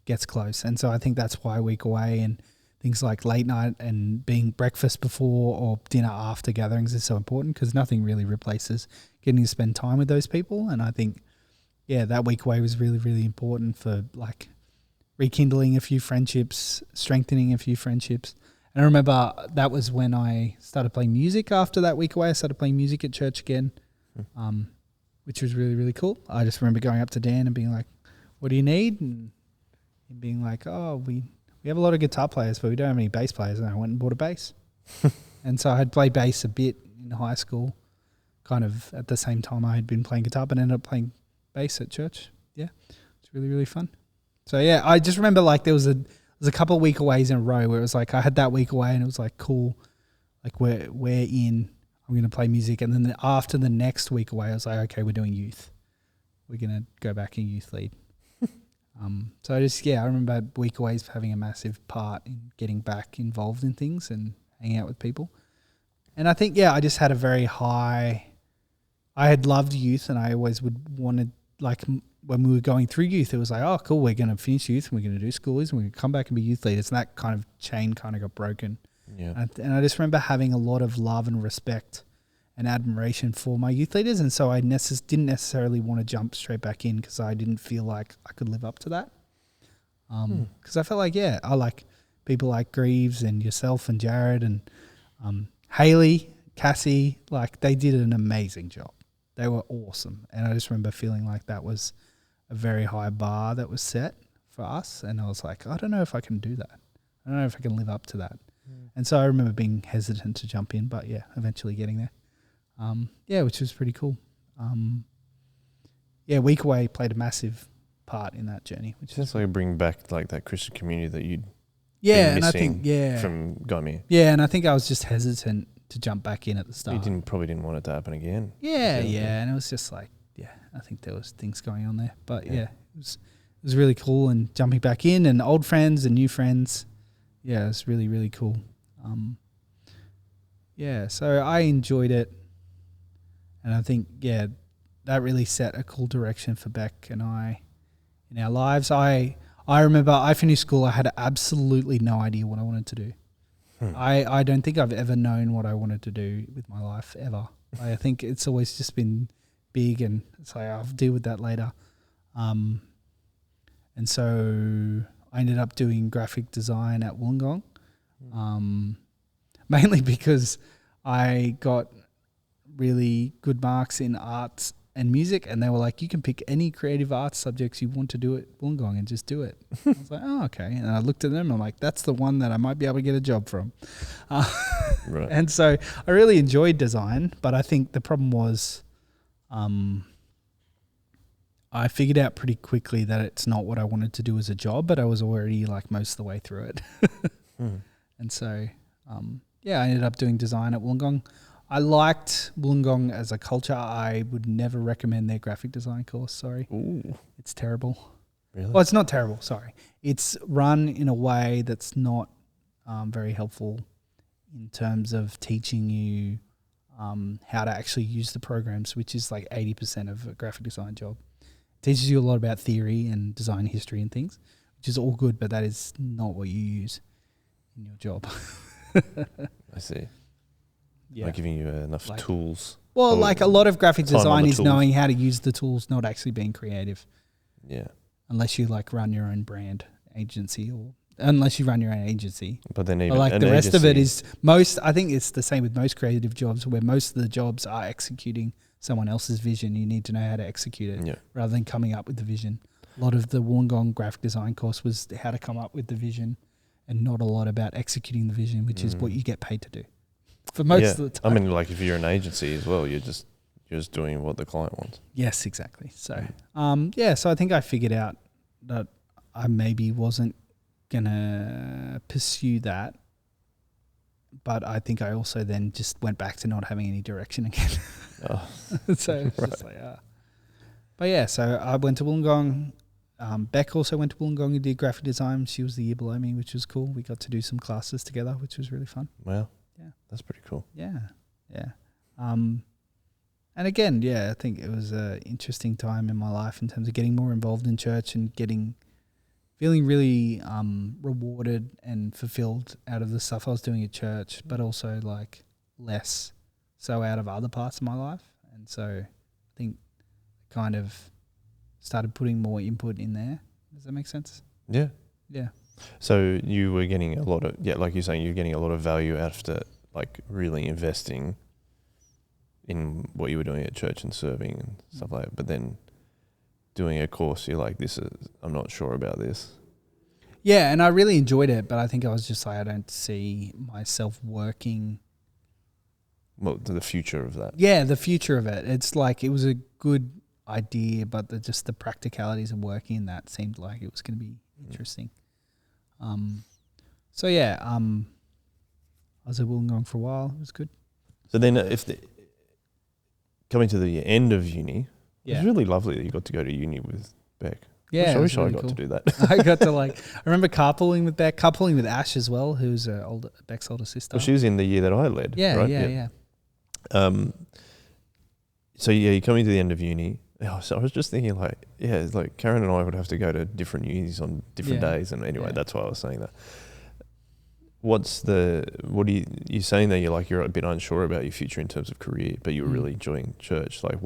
gets close. And so I think that's why Week Away and things like late night and being breakfast before or dinner after gatherings is so important, because nothing really replaces getting to spend time with those people. And I think, yeah, that Week Away was really, really important for like rekindling a few friendships, strengthening a few friendships. And I remember that was when I started playing music after that Week Away. I started playing music at church again, which was really, really cool. I just remember going up to Dan and being like, what do you need? And him being like, oh, we have a lot of guitar players, but we don't have any bass players. And I went and bought a bass. And so I had played bass a bit in high school, kind of at the same time I had been playing guitar, but ended up playing bass at church. Yeah, it's really, really fun. So yeah, I just remember like there was a couple of Week Aways in a row where it was like I had that Week Away and it was like cool, like we're in, I'm going to play music. And then after the next Week Away, I was like, okay, we're doing youth. We're going to go back in youth lead. So I remember Week Aways having a massive part in getting back involved in things and hanging out with people. And I think, I just had a very high, I had loved youth and I always wanted, like when we were going through youth, it was like, oh, cool, we're going to finish youth and we're going to do schoolies and we're going to come back and be youth leaders. And that kind of chain kind of got broken. Yeah. And I just remember having a lot of love and respect and admiration for my youth leaders. And so I didn't necessarily want to jump straight back in because I didn't feel like I could live up to that. Because I felt like, I like people like Greaves and yourself and Jared and Haley, Cassie, like they did an amazing job. They were awesome. And I just remember feeling like that was a very high bar that was set for us. And I was like, I don't know if I can do that. I don't know if I can live up to that. And so I remember being hesitant to jump in, but eventually getting there. Which was pretty cool. Week Away played a massive part in that journey. Which sounds like bring back like that Christian community that you'd been missing from Gaimir. Yeah, and I think I was just hesitant to jump back in at the start. You probably didn't want it to happen again. And it was just like, I think there was things going on there. But it was really cool, and jumping back in and old friends and new friends. Yeah, it was really, really cool. So I enjoyed it. And I think, that really set a cool direction for Beck and I in our lives. I remember I finished school, I had absolutely no idea what I wanted to do. I don't think I've ever known what I wanted to do with my life, ever. I think it's always just been big and it's like, I'll deal with that later. And so I ended up doing graphic design at Wollongong, mainly because I got really good marks in arts and music, and they were like, you can pick any creative arts subjects you want to do at Wollongong and just do it. I was like, oh, okay. And I looked at them and I'm like, that's the one that I might be able to get a job from. Right. And so I really enjoyed design, but I think the problem was I figured out pretty quickly that it's not what I wanted to do as a job, but I was already like most of the way through it. And so, I ended up doing design at Wollongong. I liked Wollongong as a culture. I would never recommend their graphic design course. Sorry. Ooh. It's terrible. Really? Well, it's not terrible. Sorry. It's run in a way that's not very helpful in terms of teaching you how to actually use the programs, which is like 80% of a graphic design job. It teaches you a lot about theory and design history and things, which is all good, but that is not what you use in your job. I see. Yeah. Like giving you enough tools. Well, like a lot of graphic design is tools. knowing how to use the tools, not actually being creative. Yeah. Unless you like run your own brand agency or unless you run your own agency. But then even like the rest of it is I think it's the same with most creative jobs where most of the jobs are executing someone else's vision. You need to know how to execute it rather than coming up with the vision. A lot of the Wollongong graphic design course was how to come up with the vision and not a lot about executing the vision, which is what you get paid to do for most of the time. I mean, like if you're an agency as well, you're just doing what the client wants. Yes, exactly. So, so I think I figured out that I maybe wasn't going to pursue that. But I think I also then just went back to not having any direction again. So it's just like, But yeah, so I went to Wollongong. Beck also went to Wollongong and did graphic design. She was the year below me, which was cool. We got to do some classes together, which was really fun. Wow. Yeah. That's pretty cool. Yeah. Yeah. And again, I think it was an interesting time in my life in terms of getting more involved in church and feeling really rewarded and fulfilled out of the stuff I was doing at church, but also like less so out of other parts of my life. And so I think kind of started putting more input in there. Does that make sense? Yeah. Yeah. So you were getting a lot of, like you're saying, you're getting a lot of value after like really investing in what you were doing at church and serving and stuff like that. But then doing a course, you're like, I'm not sure about this. Yeah, and I really enjoyed it, but I think I was just like, I don't see myself working. Well, the future of that. Yeah, the future of it. It's like it was a good idea, but just the practicalities of working in that seemed like it was going to be interesting. I was at Wollongong for a while. It was good. So then coming to the end of uni, it was really lovely that you got to go to uni with Beck. Yeah, I wish I got to do that. I got to I remember carpooling with Beck, carpooling with Ash as well, who's Beck's older sister. Well, she was in the year that I led, right? Yeah. So you're coming to the end of uni. So I was just thinking it's like Karen and I would have to go to different unis on different days. And anyway, that's why I was saying that. What are you saying that you're a bit unsure about your future in terms of career, but you were really enjoying church. Like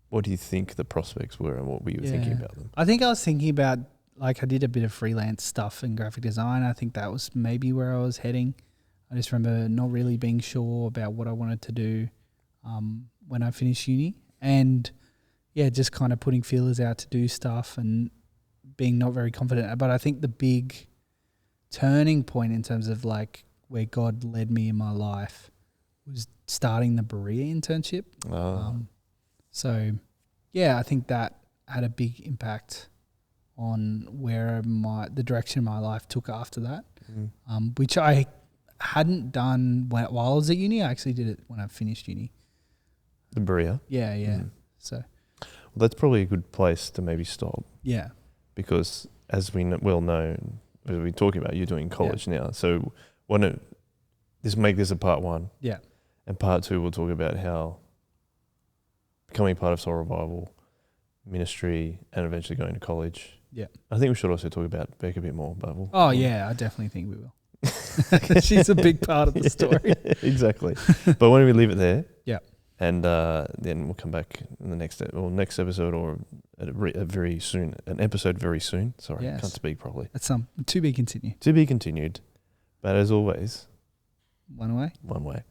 what do you think the prospects were and what were you thinking about them? I think I was thinking about, I did a bit of freelance stuff in graphic design. I think that was maybe where I was heading. I just remember not really being sure about what I wanted to do when I finished uni. And just kind of putting feelers out to do stuff and being not very confident. But I think the big turning point in terms of where God led me in my life was starting the Berea internship. I think that had a big impact on where the direction of my life took after that, which I hadn't done while I was at uni. I actually did it when I finished uni. The Berea? Yeah. So, that's probably a good place to maybe stop. Yeah. Because as we well know, as we're talking about, you're doing college now. So why don't make this a part one? Yeah. And part two, we'll talk about how becoming part of Soul Revival, ministry, and eventually going to college. Yeah. I think we should also talk about Beck a bit more, but I definitely think we will. She's a big part of the story. Exactly. But why don't we leave it there? Yeah. And then we'll come back in the next episode or very soon, an episode very soon. Sorry, I can't speak properly. That's to be continued. To be continued. But as always, one way. One way.